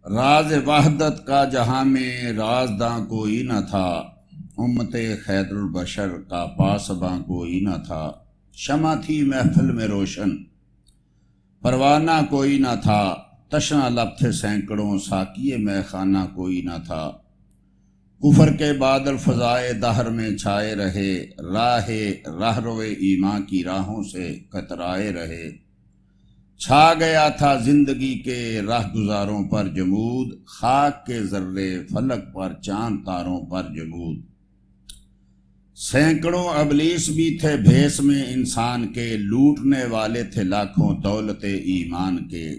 راز وحدت کا جہاں میں رازداں کوئی نہ تھا، امت خیر البشر کا پاسباں کوئی نہ تھا۔ شمع تھی محفل میں روشن، پروانہ کوئی نہ تھا، تشنا لب تھے سینکڑوں، ساقی میں خانہ کوئی نہ تھا۔ کفر کے بادل فضائے دہر میں چھائے رہے، راہ روے ایمان کی راہوں سے کترائے رہے۔ چھا گیا تھا زندگی کے راہ گزاروں پر جمود، خاک کے ذرے فلک پر چاند تاروں پر جمود۔ سینکڑوں ابلیس بھی تھے بھیس میں انسان کے، لوٹنے والے تھے لاکھوں دولت ایمان کے۔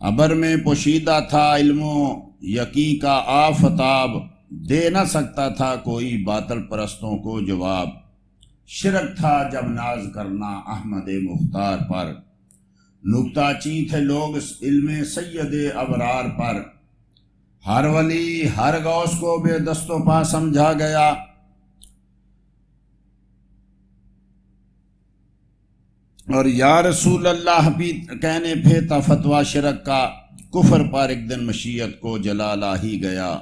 ابر میں پوشیدہ تھا علم و یقین کا آفتاب، دے نہ سکتا تھا کوئی باطل پرستوں کو جواب۔ شرک تھا جب ناز کرنا احمد مختار پر، نکتہ چی تھے لوگ اس علم سید ابرار پر۔ ہر ولی ہر غوث کو بے دست و پا سمجھا گیا، اور یا رسول اللہ بھی کہنے پھیتا فتویٰ شرک کا۔ کفر پر ایک دن مشیت کو جلال آ ہی گیا،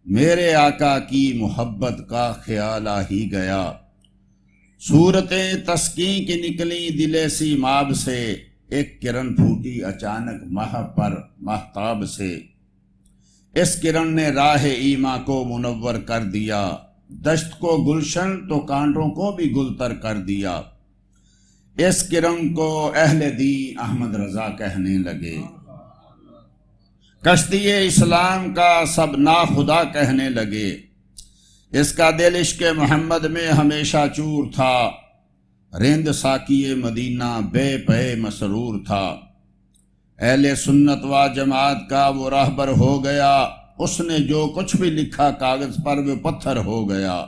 میرے آقا کی محبت کا خیال آ ہی گیا۔ صورتیں تسکین کی نکلی دل سیماب سے، ایک کرن پھوٹی اچانک ماہ پر مہتاب سے۔ اس کرن نے راہ ایمان کو منور کر دیا، دشت کو گلشن تو کانٹوں کو بھی گلتر کر دیا۔ اس کرن کو اہل دین احمد رضا کہنے لگے، کشتی اسلام کا سب ناخدا کہنے لگے۔ اس کا دل عشق محمد میں ہمیشہ چور تھا، رند ساقی مدینہ بے پے مسرور تھا۔ اہل سنت و جماعت کا وہ راہبر ہو گیا، اس نے جو کچھ بھی لکھا کاغذ پر وہ پتھر ہو گیا۔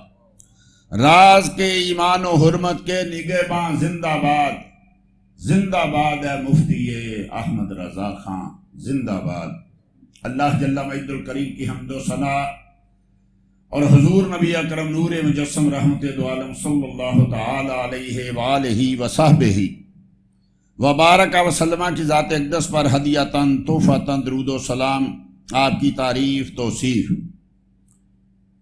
راز کے ایمان و حرمت کے نگہباں زندہ باد، زندہ باد ہے مفتی احمد رضا خان، زندہ باد۔ اللہ جل مجد الکریم کی حمد و ثنا اور حضور نبی اکرم نور مجسم رحمت دو عالم صلی اللہ تعالی علیہ وآلہ وصحبہ وبارک وسلم کی ذات اقدس پر ہدیۃً تحفۃً درود و سلام۔ آپ کی تعریف توصیف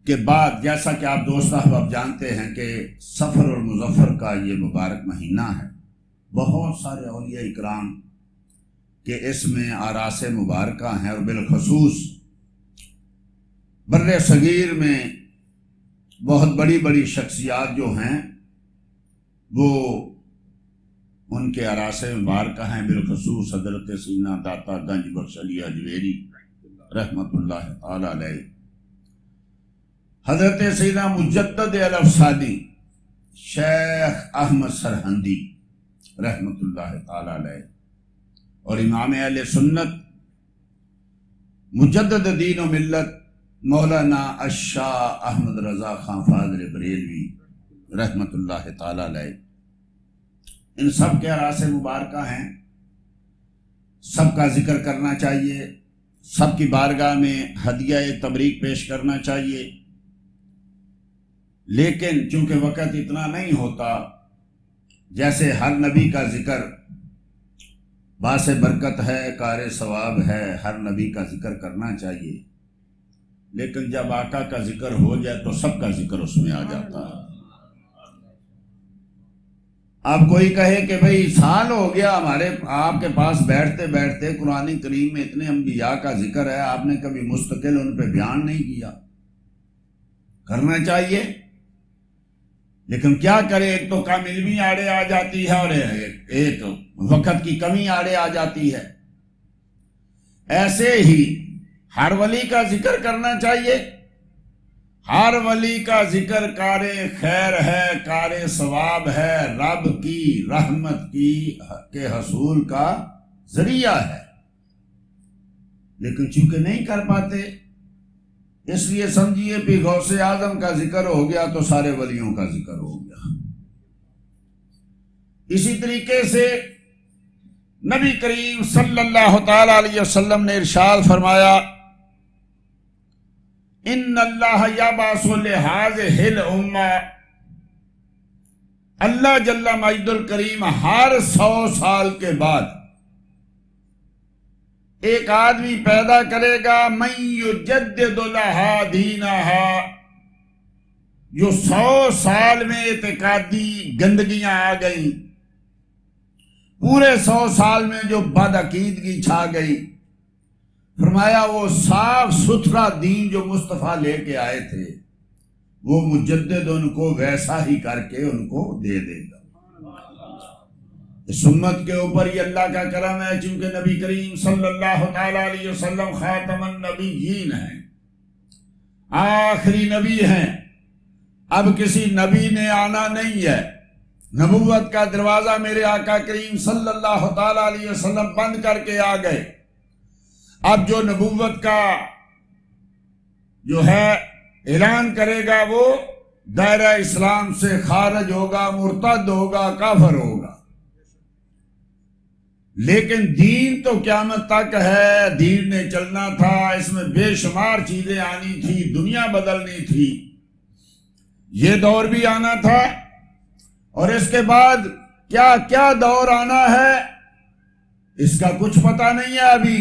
کے بعد، جیسا کہ آپ دوست احباب جانتے ہیں کہ سفر اور مظفر کا یہ مبارک مہینہ ہے، بہت سارے اولیاء اکرام کہ اس میں آراس مبارکہ ہیں، اور بالخصوص بر صغیر میں بہت بڑی بڑی شخصیات جو ہیں وہ ان کے آراس مبارکہ ہیں، بالخصوص حضرت سیدنا داتا گنج بخش علی اجویری رحمت اللہ تعالی علیہ، حضرت سیدنا مجدد الافسانی شیخ احمد سرہندی رحمت اللہ تعالی علیہ، اور امام اہل سنت مجدد دین و ملت مولانا الشاہ احمد رضا خان فاضل بریلوی رحمت اللہ تعالی علیہ، ان سب کے آراس مبارکہ ہیں۔ سب کا ذکر کرنا چاہیے، سب کی بارگاہ میں ہدیہ تبریک پیش کرنا چاہیے، لیکن چونکہ وقت اتنا نہیں ہوتا، جیسے ہر نبی کا ذکر باعث برکت ہے، کار ثواب ہے، ہر نبی کا ذکر کرنا چاہیے، لیکن جب آقا کا ذکر ہو جائے تو سب کا ذکر اس میں آ جاتا ہے۔ اب کوئی کہے کہ بھئی سال ہو گیا ہمارے آپ کے پاس بیٹھتے بیٹھتے، قرآن کریم میں اتنے انبیاء کا ذکر ہے، آپ نے کبھی مستقل ان پہ بیان نہیں کیا۔ کرنا چاہیے، لیکن کیا کرے، ایک تو کم علمی آڑے آ جاتی ہے، اور ایک وقت کی کمی آڑے آ جاتی ہے۔ ایسے ہی ہر ولی کا ذکر کرنا چاہیے، ہر ولی کا ذکر کار خیر ہے، کار ثواب ہے، رب کی رحمت کے حصول کا ذریعہ ہے، لیکن چونکہ نہیں کر پاتے، اس لیے سمجھیے کہ غوث اعظم کا ذکر ہو گیا تو سارے ولیوں کا ذکر ہو گیا۔ اسی طریقے سے نبی کریم صلی اللہ تعالی علیہ وسلم نے ارشاد فرمایا، ان اللہ یبعث لہذہ الامہ، اللہ جل مجد الکریم ہر 100 سال کے بعد ایک آدمی پیدا کرے گا من یجدد لہا دینہا، جو 100 سال میں اعتقادی گندگیاں آ گئیں، پورے 100 سال میں جو بد عقیدگی چھا گئی، فرمایا وہ صاف ستھرا دین جو مصطفیٰ لے کے آئے تھے وہ مجدد ان کو ویسا ہی کر کے ان کو دے دے گا۔ اس امت کے اوپر یہ اللہ کا کرم ہے، چونکہ نبی کریم صلی اللہ تعالی علیہ وسلم خاتم النبیین ہیں، آخری نبی ہیں۔ اب کسی نبی نے آنا نہیں ہے، نبوت کا دروازہ میرے آقا کریم صلی اللہ تعالی علیہ وسلم بند کر کے آ گئے۔ اب جو نبوت کا جو ہے اعلان کرے گا وہ دائرہ اسلام سے خارج ہوگا، مرتد ہوگا، کافر ہوگا۔ لیکن دین تو قیامت تک ہے، دین نے چلنا تھا، اس میں بے شمار چیزیں آنی تھی، دنیا بدلنی تھی، یہ دور بھی آنا تھا، اور اس کے بعد کیا کیا دور آنا ہے اس کا کچھ پتہ نہیں ہے ابھی۔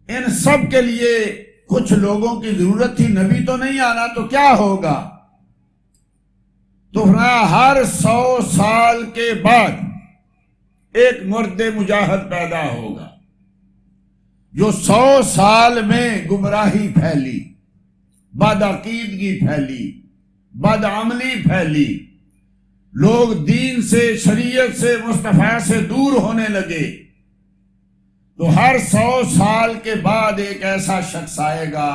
ان سب کے لیے کچھ لوگوں کی ضرورت تھی، نبی تو نہیں آنا تو کیا ہوگا؟ تو ہر 100 سال کے بعد ایک مرد مجاہد پیدا ہوگا، جو 100 سال میں گمراہی پھیلی، بد عقیدگی پھیلی، بد عملی پھیلی، لوگ دین سے، شریعت سے، مصطفیٰ سے دور ہونے لگے، تو ہر 100 سال کے بعد ایک ایسا شخص آئے گا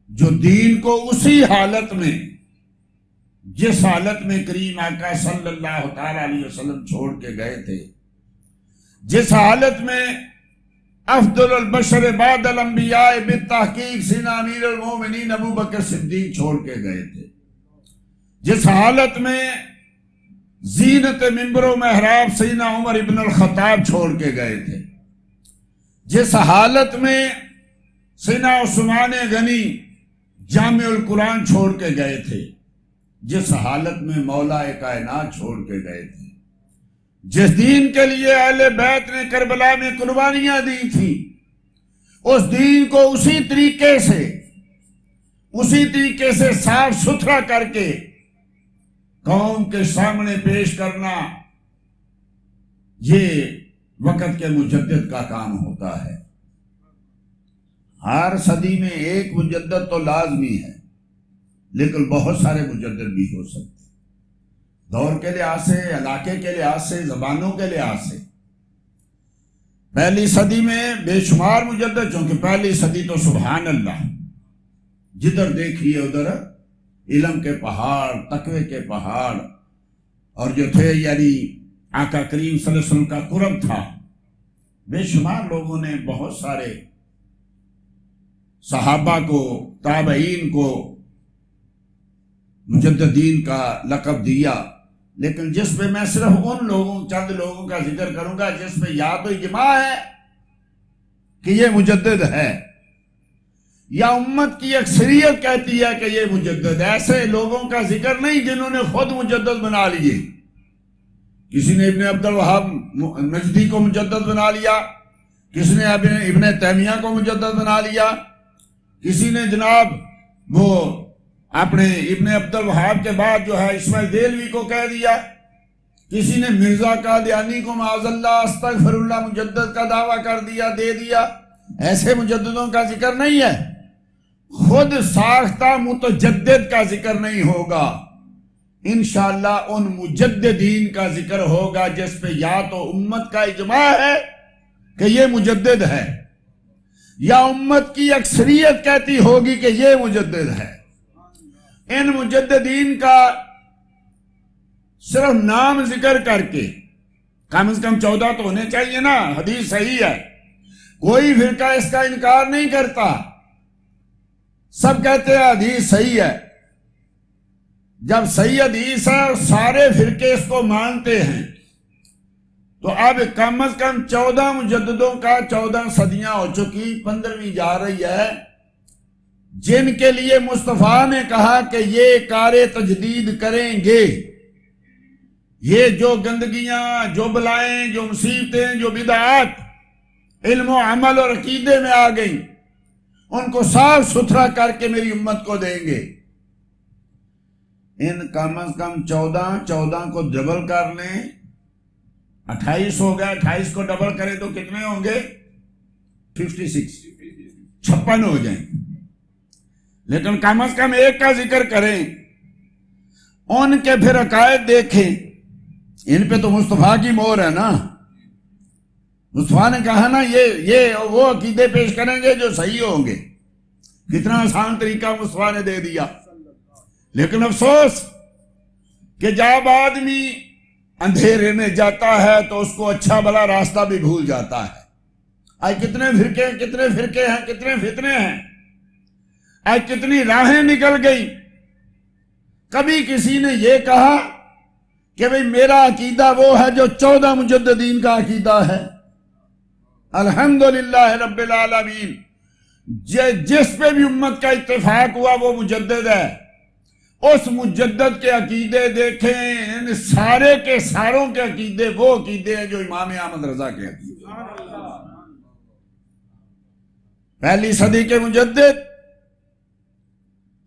جو دین کو اسی حالت میں، جس حالت میں کریم آقا صلی اللہ تعالی علیہ وسلم چھوڑ کے گئے تھے، جس حالت میں افضل البشر بعد الانبیاء بالتحقیق سیدنا امیر المومنین ابو بکر صدیق چھوڑ کے گئے تھے، جس حالت میں زینت منبر و محراب سیدنا عمر ابن الخطاب چھوڑ کے گئے تھے، جس حالت میں سیدنا عثمان غنی جامع القرآن چھوڑ کے گئے تھے، جس حالت میں مولا کائنات چھوڑ کے گئے تھے، جس دین کے لیے اہل بیت نے کربلا میں قربانیاں دی تھیں، اس دین کو اسی طریقے سے صاف ستھرا کر کے قوم کے سامنے پیش کرنا، یہ وقت کے مجدد کا کام ہوتا ہے۔ ہر صدی میں ایک مجدد تو لازمی ہے، لیکن بہت سارے مجدد بھی ہو سکتے، دور کے لحاظ سے، علاقے کے لحاظ سے، زبانوں کے لحاظ سے۔ پہلی صدی میں بے شمار مجدد، چونکہ پہلی صدی تو سبحان اللہ، جدھر دیکھیے ادھر علم کے پہاڑ، تقوی کے پہاڑ، اور جو تھے یعنی آقا کریم صلی اللہ علیہ وسلم کا قرب تھا۔ بے شمار لوگوں نے بہت سارے صحابہ کو، تابعین کو مجددین کا لقب دیا، لیکن جس پہ میں صرف چند لوگوں کا ذکر کروں گا جس پہ یا تو اجماع ہے کہ یہ مجدد ہے، یا امت کی اکثریت کہتی ہے کہ یہ مجدد ہے۔ ایسے لوگوں کا ذکر نہیں جنہوں نے خود مجدد بنا لیے۔ کسی نے ابن عبد الوہاب نجدی کو مجدد بنا لیا، کسی نے ابن تیمیہ کو مجدد بنا لیا، کسی نے جناب وہ اپنے ابن عبد الوہاب کے بعد جو ہے اسماعیل دہلوی کو کہہ دیا، کسی نے مرزا قادیانی کو معاذ اللہ استغفر اللہ مجدد کا دعویٰ کر دیا، دے دیا۔ ایسے مجددوں کا ذکر نہیں ہے، خود ساختہ متجدد کا ذکر نہیں ہوگا۔ انشاءاللہ ان مجددین کا ذکر ہوگا جس پہ یا تو امت کا اجماع ہے کہ یہ مجدد ہے، یا امت کی اکثریت کہتی ہوگی کہ یہ مجدد ہے۔ ان مجددین کا صرف نام ذکر کر کے کم از کم 14 تو ہونے چاہیے نا، حدیث صحیح ہے، کوئی فرقہ اس کا انکار نہیں کرتا، سب کہتے ہیں حدیث صحیح ہے۔ جب صحیح حدیث ہے اور سارے فرقے اس کو مانتے ہیں تو اب کم از کم 14 مجددوں کا 14 صدیاں ہو چکی، 15ویں جا رہی ہے، جن کے لیے مصطفیٰ نے کہا کہ یہ کار تجدید کریں گے، یہ جو گندگیاں، جو بلائیں، جو مصیبتیں، جو بدعات علم و عمل اور عقیدے میں آ گئی، ان کو صاف ستھرا کر کے میری امت کو دیں گے۔ ان کم از کم 14 کو ڈبل کر لیں، 28 ہو گئے، 28 کو ڈبل کریں تو کتنے ہوں گے؟ 56 ہو جائیں۔ لیکن کم از کم ایک کا ذکر کریں، ان کے پھر عقائد دیکھیں، ان پہ تو مصطفیٰ کی مہر ہے نا۔ مصطفیٰ نے کہا نا یہ وہ عقیدے پیش کریں گے جو صحیح ہوں گے۔ کتنا آسان طریقہ مصطفیٰ نے دے دیا۔ لیکن افسوس کہ جب آدمی اندھیرے میں جاتا ہے تو اس کو اچھا بھلا راستہ بھی بھول جاتا ہے۔ آج کتنے فرقے ہیں، کتنے فتنے ہیں، آج کتنی راہیں نکل گئی۔ کبھی کسی نے یہ کہا کہ بھئی میرا عقیدہ وہ ہے جو 14 مجددین کا عقیدہ ہے؟ الحمدللہ رب العالمین، جس پہ بھی امت کا اتفاق ہوا وہ مجدد ہے۔ اس مجدد کے عقیدے دیکھیں، ان سارے کے ساروں کے عقیدے وہ عقیدے ہیں جو امام احمد رضا کے عقیدے۔ پہلی صدی کے مجدد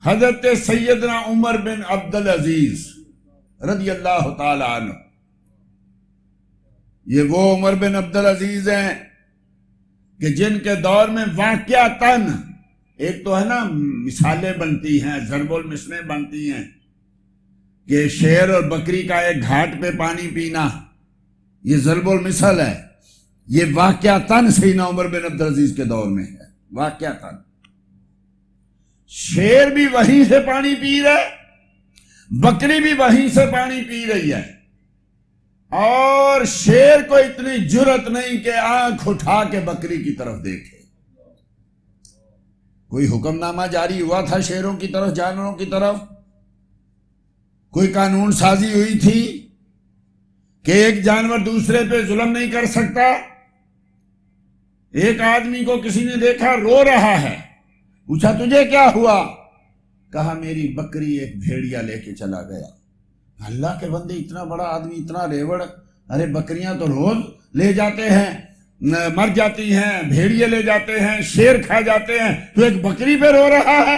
حضرت سیدنا عمر بن عبدالعزیز رضی اللہ تعالی عنہ، یہ وہ عمر بن عبدالعزیز ہیں کہ جن کے دور میں واقعتاً ایک تو ہے نا مثالیں بنتی ہیں، ضرب المثلیں بنتی ہیں کہ شیر اور بکری کا ایک گھاٹ پہ پانی پینا، یہ ضرب المثل ہے۔ یہ واقعتاً سیدنا عمر بن عبدالعزیز کے دور میں ہے، واقعتاً۔ شیر بھی وہیں سے پانی پی رہا ہے، بکری بھی وہیں سے پانی پی رہی ہے، اور شیر کو اتنی جرت نہیں کہ آنکھ اٹھا کے بکری کی طرف دیکھے۔ کوئی حکم نامہ جاری ہوا تھا شیروں کی طرف، جانوروں کی طرف؟ کوئی قانون سازی ہوئی تھی کہ ایک جانور دوسرے پہ ظلم نہیں کر سکتا؟ ایک آدمی کو کسی نے دیکھا رو رہا ہے، پوچھا تجھے کیا ہوا؟ کہا میری بکری ایک بھیڑیا لے کے چلا گیا۔ اللہ کے بندے، اتنا بڑا آدمی اتنا ریوڑ، ارے بکریاں تو روز لے جاتے ہیں، مر جاتی ہیں، بھیڑیے لے جاتے ہیں، شیر کھا جاتے ہیں، تو ایک بکری پہ رو رہا ہے؟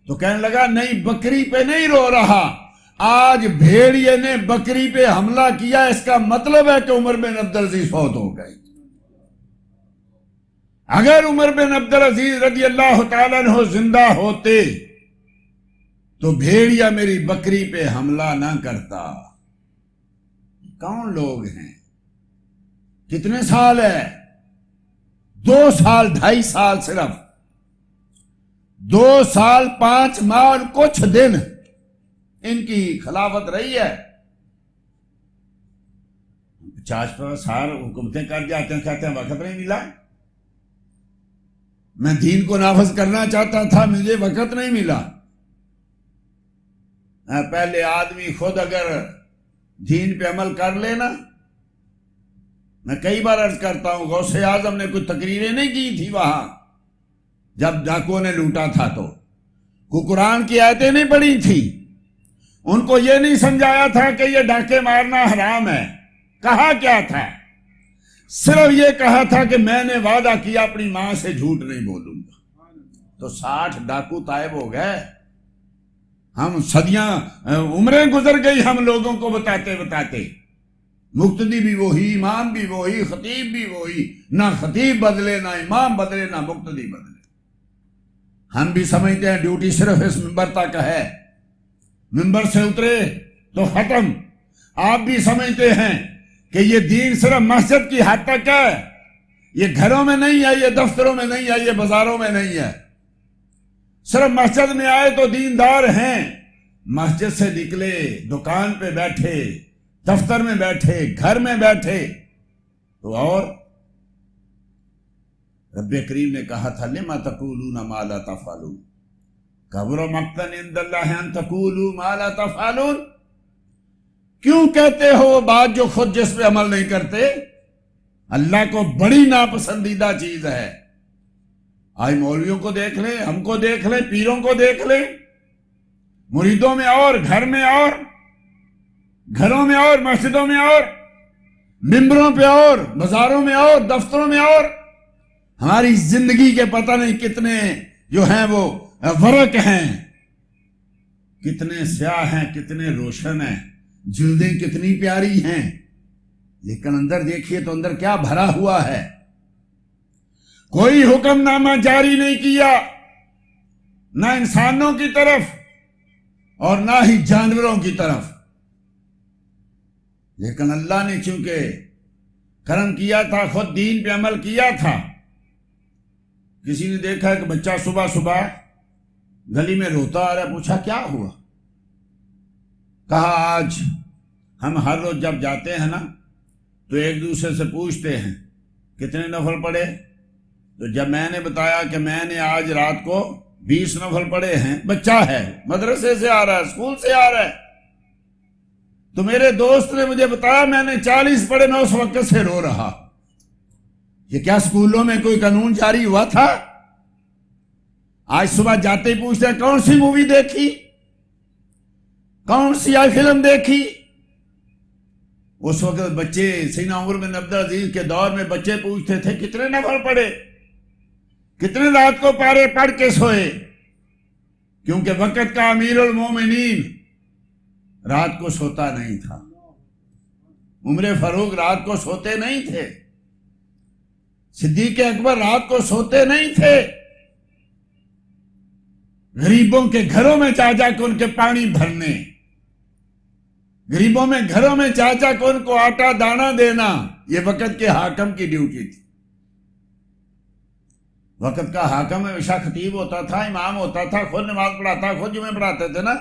تو کہنے لگا نہیں، بکری پہ نہیں رو رہا، آج بھیڑیے نے بکری پہ حملہ کیا، اس کا مطلب ہے کہ عمر بن عبدالعزیز فوت ہو گئے۔ اگر عمر بن عبدالعزیز رضی اللہ تعالیٰ عنہ زندہ ہوتے تو بھیڑیا میری بکری پہ حملہ نہ کرتا۔ کون لوگ ہیں؟ کتنے سال ہے؟ 2 سال 2.5 سال، صرف 2 سال 5 ماہ اور کچھ دن ان کی خلافت رہی ہے۔ 50 سال حکومتیں کر جاتے ہیں، کہتے ہیں وقت نہیں ملا، میں دین کو نافذ کرنا چاہتا تھا، مجھے وقت نہیں ملا۔ پہلے آدمی خود اگر دین پہ عمل کر لینا، میں کئی بار عرض کرتا ہوں، غوث اعظم نے کوئی تقریریں نہیں کی تھی وہاں جب ڈاکوؤں نے لوٹا تھا، تو کوئی قرآن کی آیتیں نہیں پڑھی تھی، ان کو یہ نہیں سمجھایا تھا کہ یہ ڈاکے مارنا حرام ہے۔ کہا کیا تھا؟ صرف یہ کہا تھا کہ میں نے وعدہ کیا اپنی ماں سے جھوٹ نہیں بولوں گا۔ تو 60 ڈاکو طائب ہو گئے، ہم صدیاں عمریں گزر گئی ہم لوگوں کو بتاتے بتاتے، مقتدی بھی وہی، امام بھی وہی، خطیب بھی وہی، نہ خطیب بدلے، نہ امام بدلے، نہ مقتدی بدلے۔ ہم بھی سمجھتے ہیں ڈیوٹی صرف اس ممبر تک ہے، ممبر سے اترے تو ختم۔ آپ بھی سمجھتے ہیں کہ یہ دین صرف مسجد کی حد تک ہے، یہ گھروں میں نہیں ہے، یہ دفتروں میں نہیں ہے، یہ بازاروں میں نہیں ہے۔ صرف مسجد میں آئے تو دیندار ہیں، مسجد سے نکلے، دکان پہ بیٹھے، دفتر میں بیٹھے، گھر میں بیٹھے تو اور رب کریم نے کہا تھا لما تقولون ما لا تفعلون کبر مقتا عند اللہ ان تقولوا ما لا تفعلون۔ کیوں کہتے ہو وہ بات جو خود جس پہ عمل نہیں کرتے؟ اللہ کو بڑی ناپسندیدہ چیز ہے۔ آج مولویوں کو دیکھ لیں، ہم کو دیکھ لیں، پیروں کو دیکھ لیں، مریدوں میں اور گھر میں اور گھروں میں اور مسجدوں میں اور ممبروں پہ اور بازاروں میں اور دفتروں میں اور ہماری زندگی کے پتہ نہیں کتنے جو ہیں وہ ورق ہیں، کتنے سیاہ ہیں، کتنے روشن ہیں، جلدیں کتنی پیاری ہیں، لیکن اندر دیکھیے تو اندر کیا بھرا ہوا ہے۔ کوئی حکم نامہ جاری نہیں کیا، نہ انسانوں کی طرف اور نہ ہی جانوروں کی طرف، لیکن اللہ نے چونکہ کرم کیا تھا، خود دین پہ عمل کیا تھا۔ کسی نے دیکھا کہ بچہ صبح صبح گلی میں روتا آ رہا ہے، پوچھا کیا ہوا؟ کہا آج ہم ہر روز جب جاتے ہیں نا تو ایک دوسرے سے پوچھتے ہیں کتنے نفل پڑھے، تو جب میں نے بتایا کہ میں نے آج رات کو 20 نفل پڑھے ہیں، بچہ ہے مدرسے سے آ رہا ہے، اسکول سے آ رہا ہے، تو میرے دوست نے مجھے بتایا میں نے 40 پڑھے، میں اس وقت سے رو رہا۔ یہ کیا اسکولوں میں کوئی قانون جاری ہوا تھا؟ آج صبح جاتے ہی پوچھتے ہیں کون سی مووی دیکھی، کون سی فلم دیکھی۔ اس وقت بچے سیدنا عمر بن عبدالعزیز کے دور میں بچے پوچھتے تھے کتنے نفل پڑھے، کتنے رات کو پارے پڑھ کے سوئے، کیونکہ وقت کا امیر المومنین رات کو سوتا نہیں تھا۔ عمر فاروق رات کو سوتے نہیں تھے، صدیق اکبر رات کو سوتے نہیں تھے، غریبوں کے گھروں میں جا جا کے ان کے پانی بھرنے، غریبوں میں گھروں میں جا جا کے ان کو آٹا دانا دینا، یہ وقت کے حاکم کی ڈیوٹی تھی۔ وقت کا حاکم ہمیشہ خطیب ہوتا تھا، امام ہوتا تھا، خود نماز پڑھاتا، خود جمعے پڑھاتے تھے نا،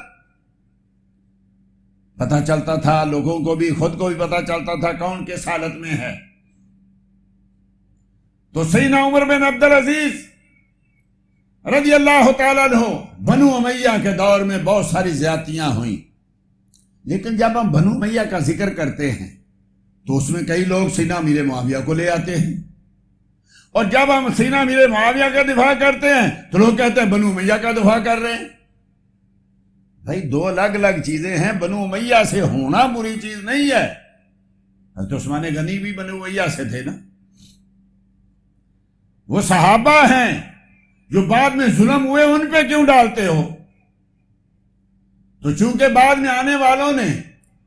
پتہ چلتا تھا لوگوں کو بھی، خود کو بھی پتہ چلتا تھا کون کس حالت میں ہے۔ تو سیدنا عمر بن عبدالعزیز رضی اللہ تعالیٰ عنہ، بنو امیہ کے دور میں بہت ساری زیادتیاں ہوئیں، لیکن جب ہم بنو امیہ کا ذکر کرتے ہیں تو اس میں کئی لوگ سیدنا امیر معاویہ کو لے آتے ہیں، اور جب ہم سیدنا امیر معاویہ کا دفاع کرتے ہیں تو لوگ کہتے ہیں بنو امیہ کا دفاع کر رہے ہیں۔ بھائی دو الگ الگ چیزیں ہیں، بنو امیہ سے ہونا بری چیز نہیں ہے، حضرت عثمان غنی بھی بنو امیہ سے تھے نا، وہ صحابہ ہیں جو بعد میں ظلم ہوئے، ان پہ کیوں ڈالتے ہو؟ تو چونکہ بعد میں آنے والوں نے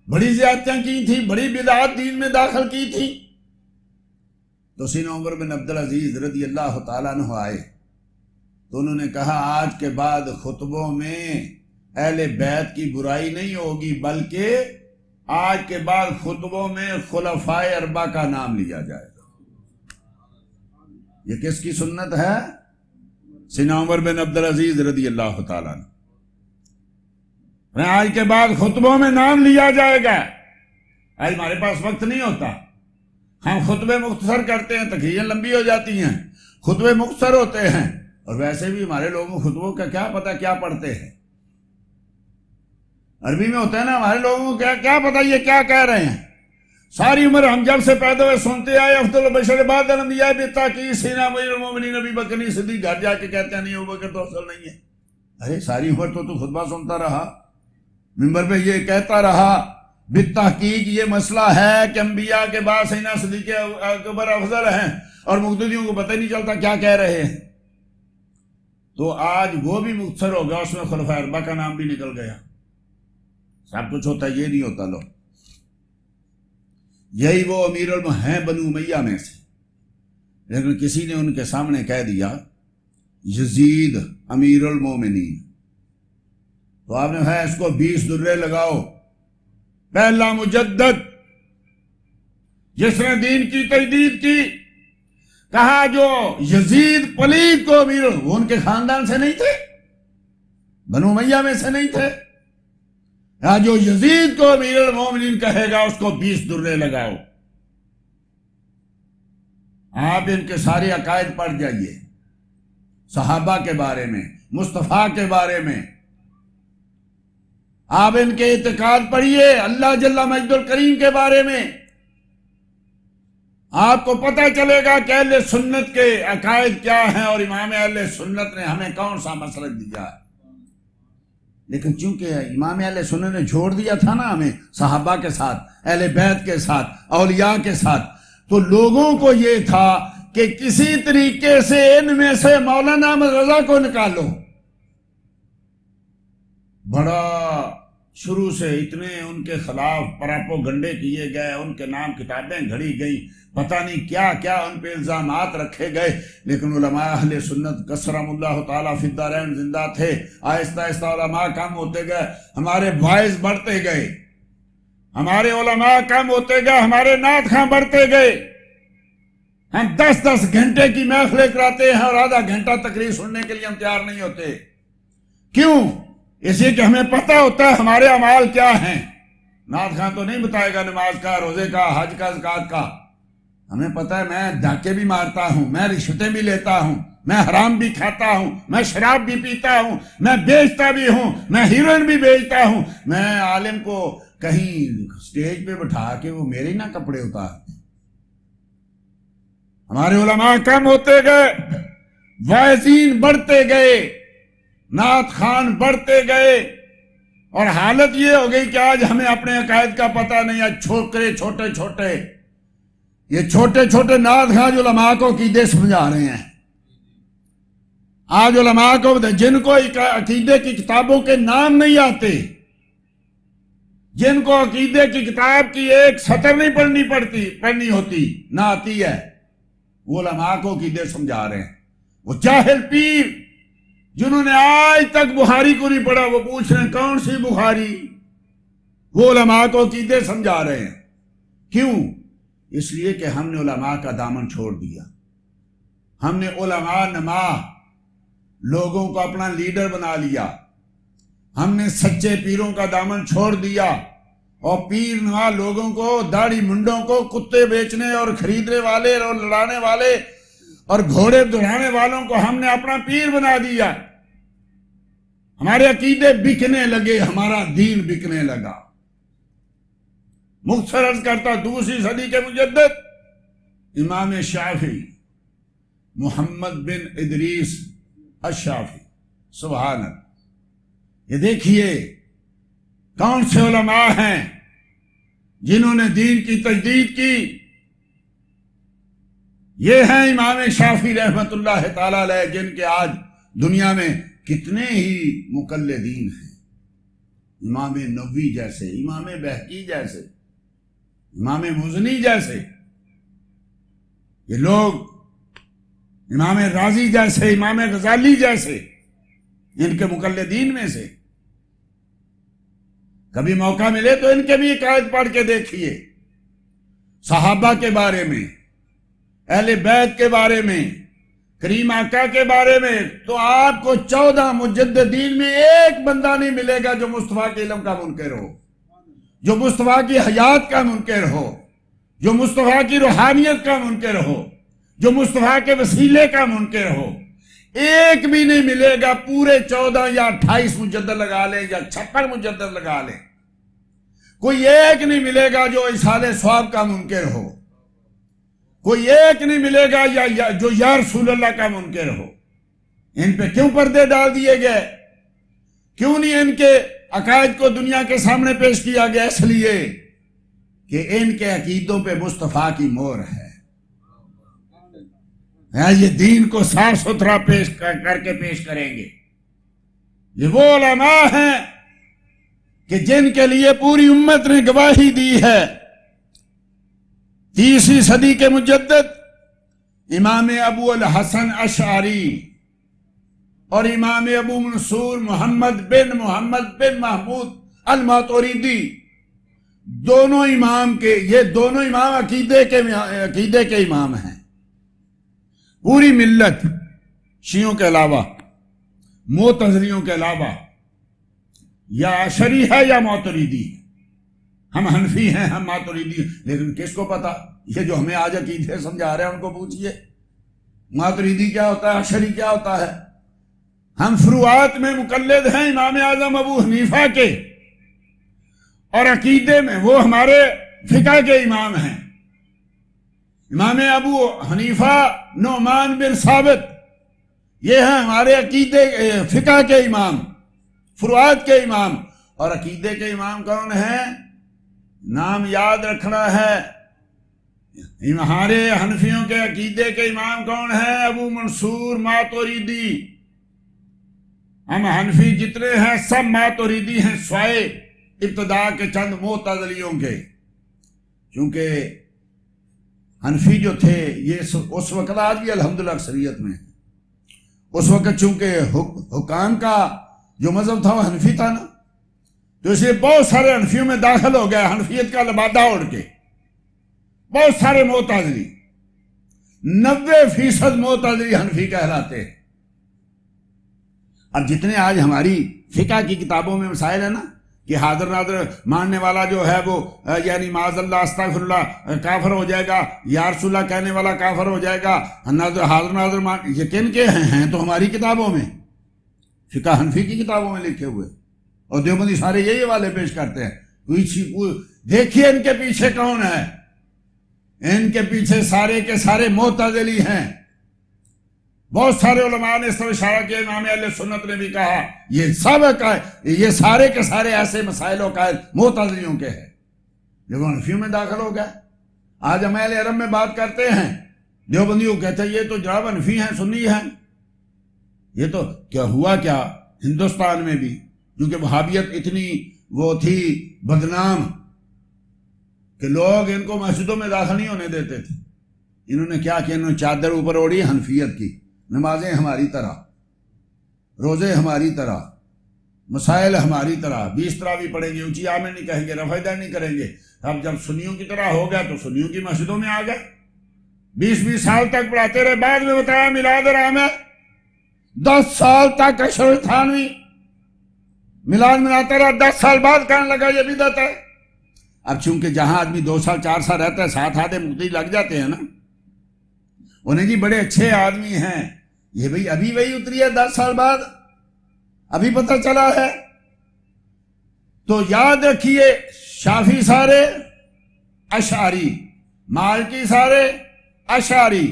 بڑی زیادتیاں کی تھی، بڑی بدعات دین میں داخل کی تھی، تو سیدنا عمر بن عبدالعزیز رضی اللہ تعالیٰ عنہ آئے تو انہوں نے کہا آج کے بعد خطبوں میں اہل بیت کی برائی نہیں ہوگی، بلکہ آج کے بعد خطبوں میں خلفائے اربعہ کا نام لیا جائے گا۔ یہ کس کی سنت ہے؟ سیدنا عمر بن عبدالعزیز رضی اللہ تعالیٰ عنہ۔ آج کے بعد خطبوں میں نام لیا جائے گا۔ آج ہمارے پاس وقت نہیں ہوتا، ہم خطبے مختصر کرتے ہیں، تقریریں لمبی ہو جاتی ہیں، خطبے مختصر ہوتے ہیں، اور ویسے بھی ہمارے لوگوں کو خطبوں کا کیا پتہ کیا پڑھتے ہیں، عربی میں ہوتا ہے نا، ہمارے لوگوں کو کیا پتہ یہ کیا کہہ رہے ہیں۔ ساری عمر ہم جب سے پیدا ہوئے سنتے آئے افضل البشر بعد الانبیاء بالتحقیق سیدنا امیر المومنین ابی بکر صدیق، گھر جا کے کہتے ہیں نہیں ابو بکر تو افضل نہیں ہے۔ ارے ساری عمر تو خطبہ سنتا رہا، منبر پہ یہ کہتا رہا بالتحقیق یہ مسئلہ ہے کہ انبیاء کے بعد سیدنا صدیق اکبر افضل ہیں، اور مقتدیوں کو پتہ نہیں چلتا کیا کہہ رہے ہیں۔ تو آج وہ بھی مختصر ہو گیا، اس میں خلفائے اربعہ کا نام بھی نکل گیا۔ سب کچھ ہوتا، یہ نہیں ہوتا لو۔ یہی وہ امیر ہیں بنو امیہ میں سے، لیکن کسی نے ان کے سامنے کہہ دیا یزید امیر المومنین، تو آپ نے کہا اس کو 20 درے لگاؤ۔ پہلا مجدد جس نے دین کی تجدید کی، کہا جو یزید پلید کو امیر، وہ ان کے خاندان سے نہیں تھے، بنو امیہ میں سے نہیں تھے، جو یزید کو امیر المومنین کہے گا اس کو 20 درے لگاؤ۔ آپ ان کے سارے عقائد پڑھ جائیے، صحابہ کے بارے میں، مصطفیٰ کے بارے میں، آپ ان کے اعتقاد پڑھیے، اللہ جل مجد الکریم کے بارے میں، آپ کو پتہ چلے گا کہ اہل سنت کے عقائد کیا ہیں اور امام اہل سنت نے ہمیں کون سا مسلک دیا ہے۔ لیکن چونکہ امام اہل سنت نے چھوڑ دیا تھا نا ہمیں صحابہ کے ساتھ، اہل بیت کے ساتھ، اولیاء کے ساتھ، تو لوگوں کو یہ تھا کہ کسی طریقے سے ان میں سے مولانا احمد رضا کو نکالو۔ بڑا شروع سے اتنے ان کے خلاف پراپوگنڈے کیے گئے، ان کے نام کتابیں گھڑی گئی، پتہ نہیں کیا کیا ان پہ الزامات رکھے گئے، لیکن علماء اہل سنت کثرم اللہ تعالیٰ فی الدارین زندہ تھے۔ آہستہ آہستہ علماء کم ہوتے گئے، ہمارے وائز بڑھتے گئے، ہمارے علماء کم ہوتے گئے، ہمارے نعت خواں بڑھتے گئے۔ ہم 10 گھنٹے کی محفلیں کراتے ہیں اور آدھا گھنٹہ تقریر سننے کے لیے ہم تیار نہیں ہوتے۔ کیوں؟ اس لیے کہ ہمیں پتہ ہوتا ہے ہمارے اعمال کیا ہیں۔ نعت خواں تو نہیں بتائے گا نماز کا، روزے کا، حج کا، زکوٰۃ کا۔ ہمیں پتہ ہے میں ڈھاکے بھی مارتا ہوں، میں رشوتیں بھی لیتا ہوں، میں حرام بھی کھاتا ہوں، میں شراب بھی پیتا ہوں، میں بیچتا بھی ہوں، میں ہیروئن بھی بیچتا ہوں۔ میں عالم کو کہیں سٹیج پہ بٹھا کے وہ میرے نہ کپڑے اتار۔ ہمارے علماء کم ہوتے گئے، واعظین بڑھتے گئے، نعت خوان بڑھتے گئے، اور حالت یہ ہو گئی کہ آج ہمیں اپنے عقائد کا پتہ نہیں۔ آج چھوکرے چھوٹے چھوٹے، یہ چھوٹے چھوٹے نعت خواں علماء کو عقیدے سمجھا رہے ہیں۔ آج علماء کو جن کو عقیدے کی کتابوں کے نام نہیں آتے، جن کو عقیدے کی کتاب کی ایک سطر نہیں پڑھنی ہوتی، نہ آتی ہے، وہ علماء کو عقیدے سمجھا رہے ہیں۔ وہ جاہل پیر جنہوں نے آج تک بخاری کو نہیں پڑھا، وہ پوچھ رہے ہیں کون سی بخاری؟ وہ علماء کو عقیدے سمجھا رہے ہیں۔ کیوں؟ اس لیے کہ ہم نے علماء کا دامن چھوڑ دیا۔ ہم نے علماء نما لوگوں کو اپنا لیڈر بنا لیا۔ ہم نے سچے پیروں کا دامن چھوڑ دیا، اور پیر نما لوگوں کو، داڑھی منڈوں کو، کتے بیچنے اور خریدنے والے اور لڑانے والے اور گھوڑے دوڑانے والوں کو ہم نے اپنا پیر بنا دیا۔ ہمارے عقیدے بکنے لگے، ہمارا دین بکنے لگا۔ مختصر عرض کرتا، 2 صدی کے مجدد امام شافعی محمد بن ادریس الشافعی، سبحان اللہ۔ یہ دیکھیے کون سے علماء ہیں جنہوں نے دین کی تجدید کی۔ یہ ہیں امام شافعی رحمت اللہ تعالی علیہ، جن کے آج دنیا میں کتنے ہی مقلدین ہیں۔ امام نووی جیسے، امام بہقی جیسے، امام مزنی جیسے، یہ لوگ امام رازی جیسے، امام غزالی جیسے، ان کے مقلدین میں سے۔ کبھی موقع ملے تو ان کے بھی عقائد پڑھ کے دیکھیے، صحابہ کے بارے میں، اہل بیت کے بارے میں، کریم آقا کے بارے میں، تو آپ کو 14 مجددین میں ایک بندہ نہیں ملے گا جو مصطفیٰ کے علم کا منکر ہو، جو مصطفیٰ کی حیات کا منکر ہو، جو مصطفیٰ کی روحانیت کا منکر ہو، جو مصطفیٰ کے وسیلے کا منکر ہو۔ ایک بھی نہیں ملے گا، پورے 14 یا 28 مجدد لگا لیں یا 56 مجدد لگا لیں، کوئی ایک نہیں ملے گا جو اصحال ثواب کا منکر ہو، کوئی ایک نہیں ملے گا جو یا رسول اللہ کا منکر ہو۔ ان پہ کیوں پردے ڈال دیے گئے؟ کیوں نہیں ان کے عقائد کو دنیا کے سامنے پیش کیا گیا؟ اس لیے کہ ان کے عقیدوں پہ مصطفیٰ کی مہر ہے۔ یہ دین کو صاف ستھرا پیش کر کے پیش کریں گے۔ یہ وہ علماء ہیں کہ جن کے لیے پوری امت نے گواہی دی ہے۔ 30 صدی کے مجدد امام ابو الحسن اشعری اور امام ابو منصور محمد بن محمود الماتوریدی، دونوں امام عقیدے کے امام ہیں۔ پوری ملت شیعوں کے علاوہ، معتزلیوں کے علاوہ، یا اشعری ہے یا ماتوریدی ہے۔ ہم حنفی ہیں، ہم ماتوریدی ہیں، لیکن کس کو پتا؟ یہ جو ہمیں آج عقیدے سمجھا رہے ہیں ان کو پوچھئے ماتوریدی کیا ہوتا ہے، اشعری کیا ہوتا ہے۔ ہم فروعات میں مقلد ہیں امام اعظم ابو حنیفہ کے، اور عقیدے میں وہ ہمارے فقہ کے امام ہیں۔ امام ابو حنیفہ نعمان بن ثابت، یہ ہیں ہمارے عقیدے فقہ کے امام۔ فروعات کے امام. اور عقیدے کے امام کون ہیں؟ نام یاد رکھنا ہے. ہمارے حنفیوں کے عقیدے کے امام کون ہیں؟ ابو منصور ماتوریدی. ہم حنفی جتنے ہیں سب ماتوریدی ہیں سوائے ابتدا کے چند معتزلیوں کے. کیونکہ حنفی جو تھے یہ اس وقت، آج بھی الحمدللہ اکثریت میں، اس وقت چونکہ حکام کا جو مذہب تھا وہ حنفی تھا نا، تو اس لیے بہت سارے حنفیوں میں داخل ہو گئے حنفیت کا لبادہ اوڑھ کے. بہت سارے معتزلی، 90% معتزلی حنفی کہلاتے ہیں. اب جتنے آج ہماری فقہ کی کتابوں میں مسائل ہیں نا کہ حاضر ناظر ماننے والا جو ہے وہ یعنی معاذ اللہ استغفر اللہ کافر ہو جائے گا، یا رسول اللہ کہنے والا کافر ہو جائے گا، حاضر ناظر یہ کن کے ہیں تو ہماری کتابوں میں، فقہ حنفی کی کتابوں میں لکھے ہوئے. اور دیوبندی سارے یہی حوالے پیش کرتے ہیں. دیکھیے ان کے پیچھے کون ہے. ان کے پیچھے سارے کے سارے معتزلی ہیں. بہت سارے علماء نے اس طرح اشارہ کیا، امام اہل سنت نے بھی کہا یہ سب یہ سارے کے سارے ایسے مسائل و قائل معتزلیوں کے ہیں جو حنفیوں میں داخل ہو گئے. آج ہم اہل حرم میں بات کرتے ہیں، دیوبندیوں کہتے ہیں یہ تو جناب حنفی ہیں، سنی ہیں. یہ تو کیا ہوا کیا ہندوستان میں بھی، کیونکہ وہابیت اتنی وہ تھی بدنام کہ لوگ ان کو مسجدوں میں داخل نہیں ہونے دیتے تھے. انہوں نے کیا کہ انہوں نے چادر اوپر اوڑھی حنفیت کی. نمازیں ہماری طرح، روزے ہماری طرح، مسائل ہماری طرح، 20 تراویح پڑھیں گے، اونچی آمین نہیں کہیں گے، رفع دین نہیں کریں گے. اب جب سنیوں کی طرح ہو گیا تو سنیوں کی مسجدوں میں آ گئے. 20 سال تک پڑھاتے رہے. بعد میں بتایا میلاد رحم ہے، 10 سال تک اشرف تھانوی میلاد مناتا رہا، 10 سال بعد کہنے لگا یہ بدعت ہے. اب چونکہ جہاں آدمی 2 سال 4 سال رہتا ہے 7 آدھے مقتدی لگ جاتے ہیں نا، انہیں جی بڑے اچھے آدمی ہیں، یہ بھئی ابھی وہی اتری ہے 10 سال بعد، ابھی پتہ چلا ہے. تو یاد رکھیے شافعی سارے اشعری، مالکی سارے اشعری،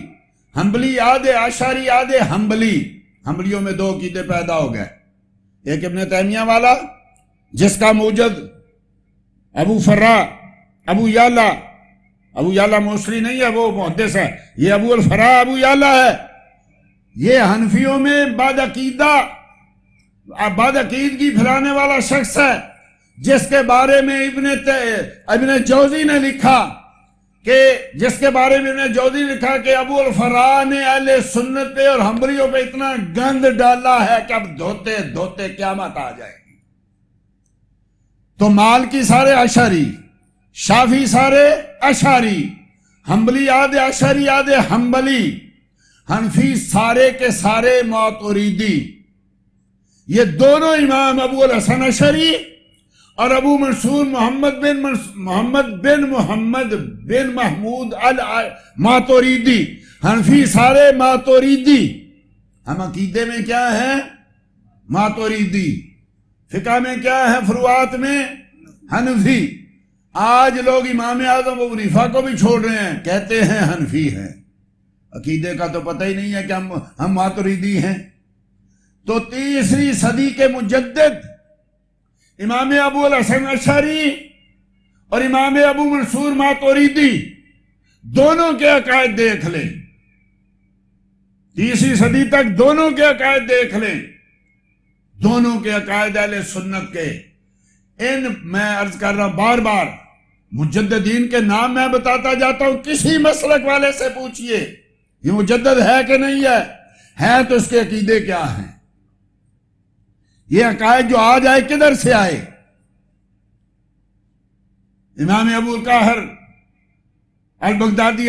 حنبلی آدھے اشعری آدھے حنبلی. حنبلیوں میں 2 عقیدے پیدا ہو گئے. ایک ابن تیمیہ والا جس کا موجد ابو فرا ابو یعلا موصلی نہیں ہے، وہ محدث ہے. یہ ابو الفرا ابو یعلا ہے. یہ حنفیوں میں بعد عقیدگی پھیلانے والا شخص ہے، جس کے بارے میں ابن جوزی نے لکھا کہ ابو الفرا نے اہل سنت پہ اور حنبلیوں پہ اتنا گند ڈالا ہے کہ اب دھوتے دھوتے قیامت آ جائے گی. تو مالکی سارے اشعری، شافعی سارے اشعری، حنبلی آدھے اشعری آدھے حنبلی، حنفی سارے کے سارے ماتوریدی. یہ دونوں امام ابو الحسن اشعری اور ابو منصور محمد بن محمود ماتوریدی، حنفی سارے ماتوریدی. ہم عقیدے میں کیا ہیں؟ ماتوریدی. فقہ میں کیا ہے؟ فروعات میں حنفی. آج لوگ امام اعظم ابو حنیفہ کو بھی چھوڑ رہے ہیں، کہتے ہیں حنفی ہیں. عقیدے کا تو پتہ ہی نہیں ہے کہ ہم ماتوریدی ہیں. تو 3ری صدی کے مجدد امام ابو الحسن اشعری اور امام ابو منصور ماتوریدی دونوں کے عقائد دیکھ لیں. 3ری صدی تک دونوں کے عقائد دیکھ لیں، دونوں کے عقائد اہل سنت کے. میں عرض کر رہا ہوں بار بار، مجددین کے نام میں بتاتا جاتا ہوں. کسی مسلک والے سے پوچھئے یہ مجدد ہے کہ نہیں ہے تو اس کے عقیدے کیا ہیں. یہ عقائد جو آج آئے کدھر سے آئے؟ امام ابو القاہر البغدادی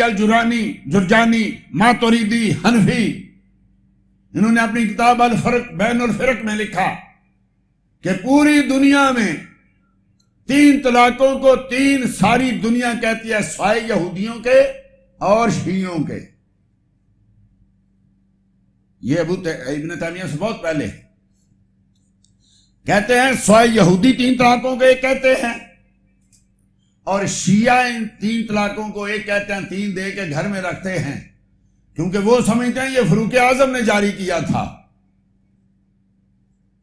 جرجانی ماتوریدی حنفی، انہوں نے اپنی کتاب الفرق بین الفرق میں لکھا کہ پوری دنیا میں 3 طلاقوں کو 3 ساری دنیا کہتی ہے، سوائے یہودیوں کے اور شیعوں کے. یہ ابن تیمیہ سے بہت پہلے کہتے ہیں سوائے یہودی 3 طلاقوں کو ایک کہتے ہیں، اور شیعہ ان 3 طلاقوں کو ایک کہتے ہیں، 3 دے کے گھر میں رکھتے ہیں کیونکہ وہ سمجھتے ہیں یہ فاروق اعظم نے جاری کیا تھا.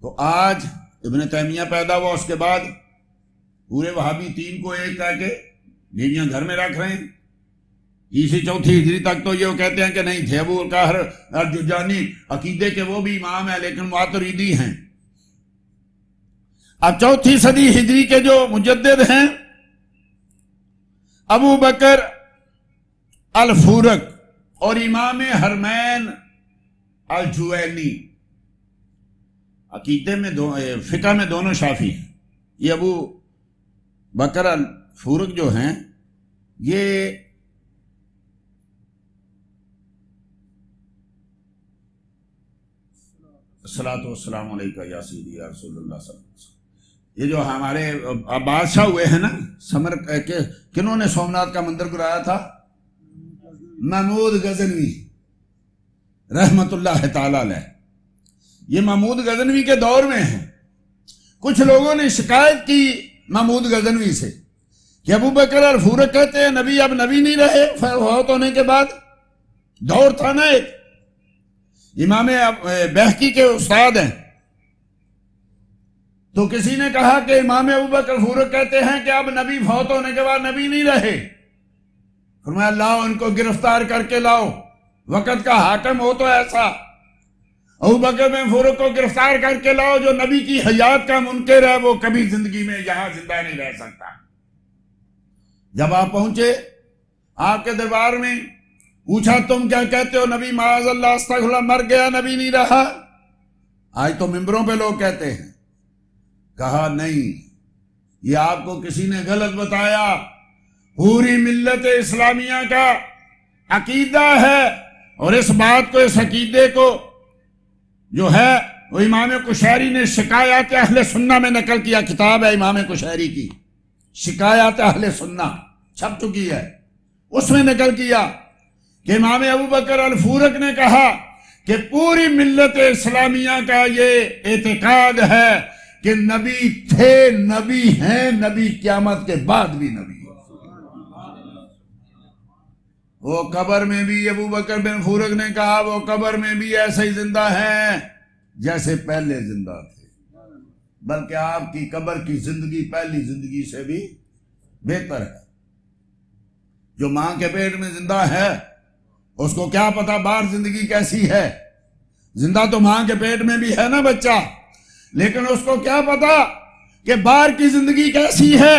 تو آج ابن تیمیہ پیدا ہوا، اس کے بعد پورے وہابی 3 کو ایک کہہ کے بیویاں گھر میں رکھ رہے ہیں۔ تیسری چوتھی ہجری تک تو یہ وہ کہتے ہیں کہ نہیں تھے۔ ابو القاہر الجرجانی عقیدے کے وہ بھی امام ہیں لیکن ماتریدی ہیں۔ اب چوتھی صدی ہجری کے جو مجدد ہیں ابو بکر الفورق اور امام حرمین الجوینی، عقیدے میں فقہ میں دونوں شافعی ہیں۔ یہ ابو بکر الفورق جو ہیں یہ الصلاۃ والسلام علیکہ یا سیدی یا رسول اللہ صلی اللہ علیہ وسلم، یہ جو ہمارے بادشاہ ہوئے ہیں نا سمر کے، کنہوں نے سومناتھ کا مندر گرایا تھا؟ محمود غزنوی رحمت اللہ تعالی علیہ۔ یہ محمود غزنوی کے دور میں ہیں۔ کچھ لوگوں نے شکایت کی محمود غزنوی سے کہ ابو بکر الفورق کہتے ہیں نبی اب نبی نہیں رہے فوت ہونے کے بعد۔ دور تھا نا ایک، امام بہقی کے استاد ہیں، تو کسی نے کہا کہ امام ابو بکر الفورق کہتے ہیں کہ اب نبی فوت ہونے کے بعد نبی نہیں رہے۔ فرمایا لاؤ ان کو گرفتار کر کے لاؤ، وقت کا حاکم ہو تو ایسا۔ ابو بکر بن فورق کو گرفتار کر کے لاؤ، جو نبی کی حیات کا منکر ہے وہ کبھی زندگی میں یہاں زندہ نہیں رہ سکتا۔ جب آپ پہنچے آپ کے دربار میں، پوچھا تم کیا کہتے ہو؟ نبی معاذ اللہ استغفر اللہ مر گیا، نبی نہیں رہا۔ آج تو ممبروں پہ لوگ کہتے ہیں۔ کہا نہیں، یہ آپ کو کسی نے غلط بتایا، پوری ملت اسلامیہ کا عقیدہ ہے، اور اس بات کو، اس عقیدے کو جو ہے وہ امام کشیری نے شکایات اہل سنہ میں نقل کیا۔ کتاب ہے امام کشیری کی شکایات اہل سنہ، چھپ چکی ہے، اس میں نقل کیا کہ امام ابو بکر الفورق نے کہا کہ پوری ملت اسلامیہ کا یہ اعتقاد ہے کہ نبی تھے، نبی ہیں، نبی قیامت کے بعد بھی نبی۔ وہ قبر میں بھی ابو بکر بن فورق نے کہا وہ قبر میں بھی ایسے ہی زندہ ہیں جیسے پہلے زندہ تھے، بلکہ آپ کی قبر کی زندگی پہلی زندگی سے بھی بہتر ہے۔ جو ماں کے پیٹ میں زندہ ہے اس کو کیا پتا باہر زندگی کیسی ہے؟ زندہ تو ماں کے پیٹ میں بھی ہے نا بچہ، لیکن اس کو کیا پتا کہ باہر کی زندگی کیسی ہے؟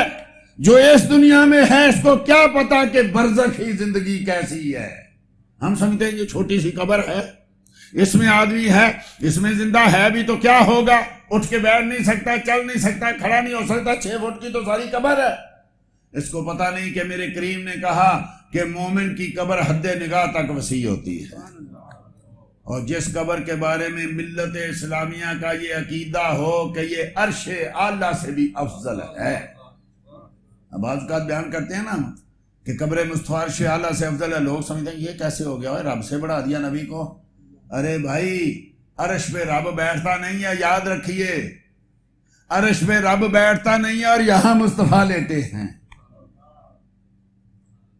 جو اس دنیا میں ہے اس کو کیا پتا کہ برزخی زندگی کیسی ہے؟ ہم سمجھتے ہیں یہ چھوٹی سی قبر ہے، اس میں آدمی ہے، اس میں زندہ ہے بھی تو کیا ہوگا؟ اٹھ کے بیٹھ نہیں سکتا، چل نہیں سکتا، کھڑا نہیں ہو سکتا، 6 فٹ کی تو ساری قبر ہے۔ اس کو پتا نہیں کہ میرے کریم نے کہا کہ مومن کی قبر حد نگاہ تک وسیع ہوتی ہے، اور جس قبر کے بارے میں ملت اسلامیہ کا یہ عقیدہ ہو کہ یہ عرش اعلیٰ سے بھی افضل ہے۔ اب بعض اوقات بیان کرتے ہیں نا کہ قبر مصطفیٰ عرش اعلیٰ سے افضل ہے، لوگ سمجھتے ہیں یہ کیسے ہو گیا، رب سے بڑھا دیا نبی کو۔ ارے بھائی، عرش پہ رب بیٹھتا نہیں ہے، یاد رکھیے، عرش پہ رب بیٹھتا نہیں ہے اور یہاں مصطفیٰ لیتے ہیں۔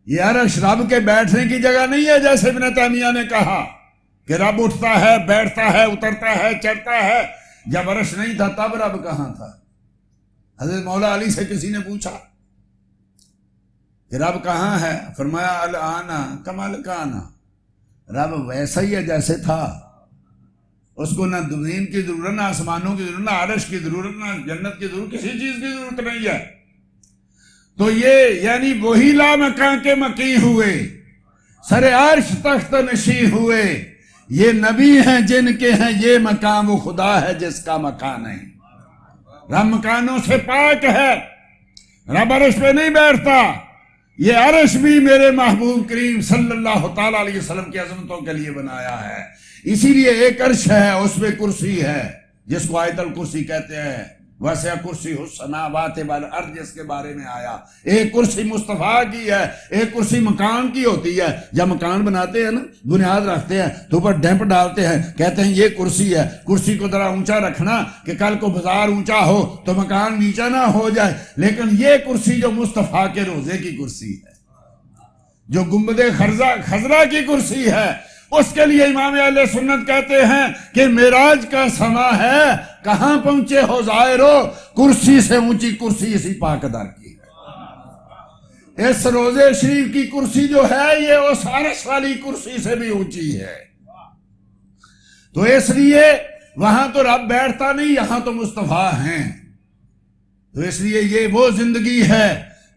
یہ عرش رب کے بیٹھنے کی جگہ نہیں ہے، جیسے ابن تیمیہ نے کہا کہ رب اٹھتا ہے، بیٹھتا ہے، اترتا ہے، چڑھتا ہے۔ جب عرش نہیں تھا تب رب کہاں تھا؟ حضرت مولا علی سے کسی نے پوچھا کہ رب کہاں ہے؟ فرمایا الآن کما کانا، رب ویسا ہی ہے جیسے تھا، اس کو نہ زمین کی ضرورت، نہ آسمانوں کی ضرورت، نہ عرش کی ضرورت، نہ جنت کی ضرورت، کسی چیز کی ضرورت نہیں ہے۔ تو یہ یعنی وہی لامکاں کے مکی ہوئے، سر عرش تخت نشین ہوئے، یہ نبی ہیں جن کے ہیں یہ مقام، وہ خدا ہے جس کا مکان نہیں۔ رب مکانوں سے پاک ہے، رب عرش پہ نہیں بیٹھتا۔ یہ عرش بھی میرے محبوب کریم صلی اللہ تعالی علیہ وسلم کی عظمتوں کے لیے بنایا ہے، اسی لیے ایک عرش ہے، اس پہ کرسی ہے جس کو آیت الکرسی کہتے ہیں، ویسے کرسی السماوات والارض جس کے بارے میں آیا۔ ایک کرسی مصطفیٰ کی ہے، ایک کرسی مکان کی ہوتی ہے۔ جب مکان بناتے ہیں نا، بنیاد رکھتے ہیں تو اوپر ڈھیمپ ڈالتے ہیں، کہتے ہیں یہ کرسی ہے۔ کرسی کو ذرا اونچا رکھنا کہ کل کو بازار اونچا ہو تو مکان نیچا نہ ہو جائے، لیکن یہ کرسی جو مصطفیٰ کے روضے کی کرسی ہے، جو گنبد خضرا کی کرسی ہے، اس کے لیے امام اہل سنت کہتے ہیں کہ معراج کا سما ہے، کہاں پہنچے ہو ظاہرو، کرسی سے اونچی کرسی اسی پاک در کی ہے۔ اس روضے شریف کی کرسی جو ہے یہ اس عرش والی کرسی سے بھی اونچی ہے، تو اس لیے وہاں تو رب بیٹھتا نہیں، یہاں تو مصطفیٰ ہیں، تو اس لیے یہ وہ زندگی ہے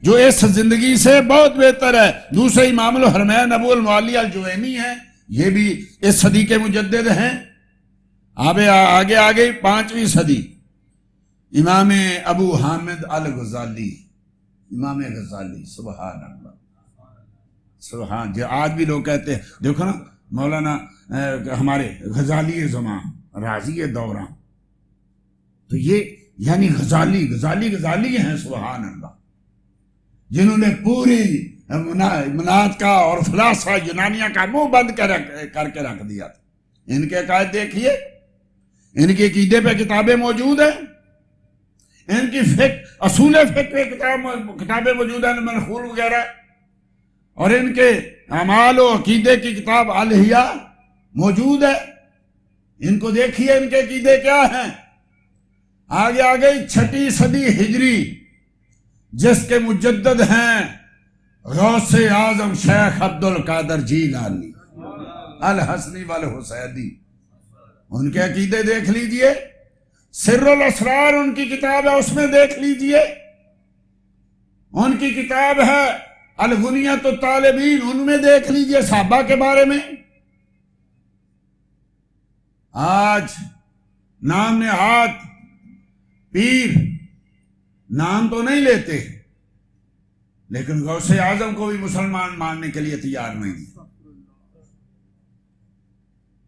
جو اس زندگی سے بہت بہتر ہے۔ دوسرے امام الحرمین ابو المعلی الجوینی ہیں، یہ بھی اس صدی کے مجدد ہیں، آگے 5ویں صدی۔ امام ابو حامد الغزالی، امام غزالی، سبحان اللہ، سبحان، جو آج بھی لوگ کہتے ہیں، دیکھو نا مولانا ہمارے غزالی زمان، راضی دوران، تو یہ یعنی غزالی ہیں، سبحان اللہ، جنہوں نے پوری مناط کا اور فلاسفہ یونانیہ کا منہ بند کر کے رکھ دیا تھا۔ ان کے عقائد دیکھیے، ان کے عقیدے پہ کتابیں موجود ہیں، ان کی اصول فقہ کتابیں موجود ہیں، منخول وغیرہ، اور ان کے اعمال و عقیدے کی کتاب الہیہ موجود ہے، ان کو دیکھیے ان کے عقیدے کیا ہیں۔ آگے 6 صدی ہجری، جس کے مجدد ہیں غوث اعظم شیخ عبد القادر جیلانی الحسنی والحسینی، ان کے عقیدے دیکھ لیجئے، سر الاسرار ان کی کتاب ہے، اس میں دیکھ لیجئے، ان کی کتاب ہے الغنیۃ الطالبین، ان میں دیکھ لیجئے صحابہ کے بارے میں۔ آج نام نہاد پیر نام تو نہیں لیتے، لیکن غوث اعظم کو بھی مسلمان ماننے کے لیے تیار نہیں۔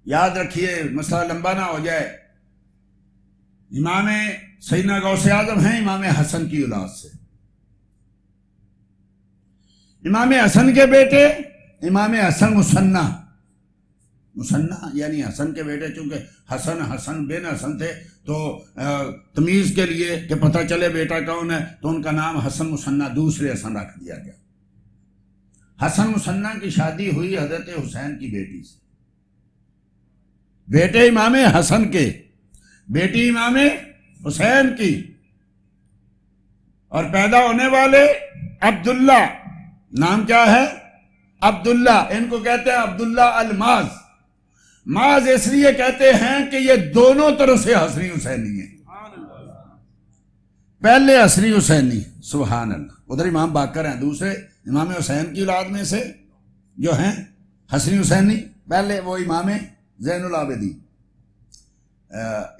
یاد رکھیے، مسئلہ لمبا نہ ہو جائے، امام سیدنا غوث اعظم ہیں امام حسن کی اولاد سے، امام حسن کے بیٹے امام حسن مثنیٰ یعنی حسن کے بیٹے، چونکہ حسن بن حسن تھے، تو تمیز کے لیے کہ پتہ چلے بیٹا کون ہے، تو ان کا نام حسن مثنیٰ دوسرے حسن رکھ دیا گیا۔ حسن مثنیٰ کی شادی ہوئی حضرت حسین کی بیٹی سے، بیٹے امام حسن کے، بیٹی امام حسین کی، اور پیدا ہونے والے عبداللہ، نام کیا ہے؟ عبداللہ، ان کو کہتے ہیں عبداللہ الماز، ماز اس لیے کہتے ہیں کہ یہ دونوں طرف سے حسنی حسینی ہیں، پہلے حسنی حسینی، سبحان اللہ، ادھر امام باقر ہیں، دوسرے امام حسین کی اولاد میں سے جو ہیں حسنی حسینی، پہلے وہ امام زین العابدین،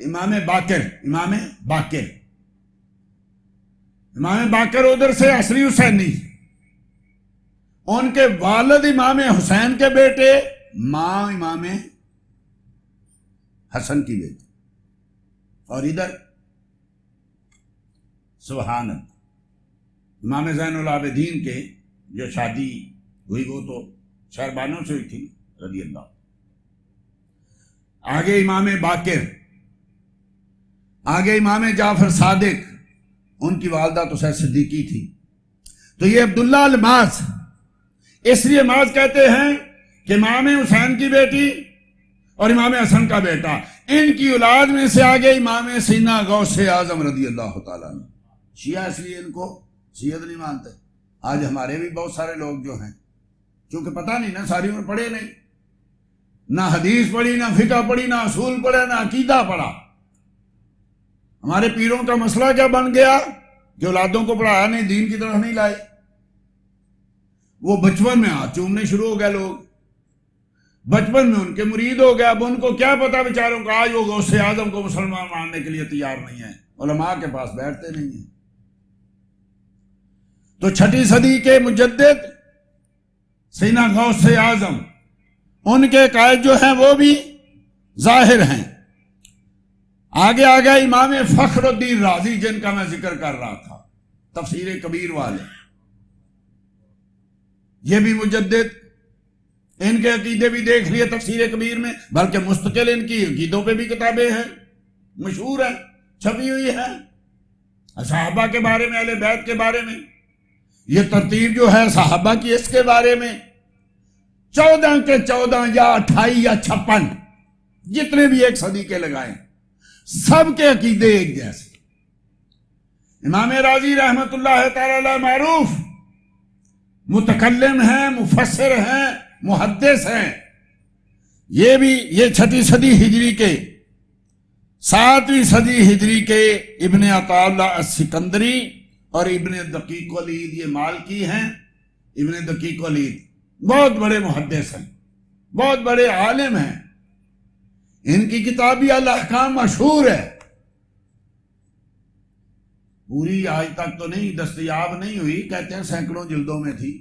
امام باقر ادھر سے حسنی حسینی، ان کے والد امام حسین کے بیٹے، ماں امام حسن کی بیٹی، اور ادھر سبحان اللہ امام زین العابدین کے جو شادی ہوئی وہ تو شہربانوں سے ہوئی تھی رضی اللہ۔ آگے امام باقر، آگے امام جعفر صادق، ان کی والدہ تو سید صدیقی تھی، تو یہ عبداللہ الماز، اس لیے ماز کہتے ہیں کہ امام حسین کی بیٹی اور امام حسن کا بیٹا، ان کی اولاد میں سے آگے امام سیدنا غوث اعظم رضی اللہ تعالیٰ عنہ۔ شیعہ اس لیے ان کو سید نہیں مانتے، آج ہمارے بھی بہت سارے لوگ جو ہیں، چونکہ پتہ نہیں نا، ساری عمر پڑھے نہیں، نہ حدیث پڑھی، نہ فقہ پڑھی، نہ اصول پڑھا، نہ عقیدہ پڑھا۔ ہمارے پیروں کا مسئلہ کیا بن گیا کہ اولادوں کو پڑھایا نہیں، دین کی طرف نہیں لائے، وہ بچپن میں ہاتھ چومنے شروع ہو گئے، لوگ بچپن میں ان کے مرید ہو گئے، اب ان کو کیا پتا بیچاروں کو، آج وہ غوث اعظم کو مسلمان ماننے کے لیے تیار نہیں ہے، علماء کے پاس بیٹھتے نہیں ہیں۔ تو 6 صدی کے مجدد سیدنا غوث اعظم، ان کے قائد جو ہیں وہ بھی ظاہر ہیں۔ آگے امام فخر الدین رازی، جن کا میں ذکر کر رہا تھا، تفسیر کبیر والے، یہ بھی مجدد، ان کے عقیدے بھی دیکھ لیے تفسیر کبیر میں، بلکہ مستقل ان کی عقیدوں پہ بھی کتابیں ہیں، مشہور ہیں، چھپی ہوئی ہیں، صحابہ کے بارے میں، اہل بیت کے بارے میں، یہ ترتیب جو ہے صحابہ کی اس کے بارے میں، 14 کے 14 یا 28 یا 56 جتنے بھی ایک صدی کے لگائیں، سب کے عقیدے ایک جیسے۔ امام رازی رحمت اللہ تعالی علیہ معروف متکلم ہیں، مفسر ہیں، محدث ہیں۔ یہ 6 صدی ہجری کے 7ویں صدی ہجری کے ابن عطاء اللہ السکندری اور ابن دقیق العید یہ مالکی ہیں۔ ابن دقیق العید بہت بڑے محدث ہیں، بہت بڑے عالم ہیں۔ ان کی کتابی الاحکام مشہور ہے، پوری آج تک تو نہیں دستیاب نہیں ہوئی، کہتے ہیں سینکڑوں جلدوں میں تھی۔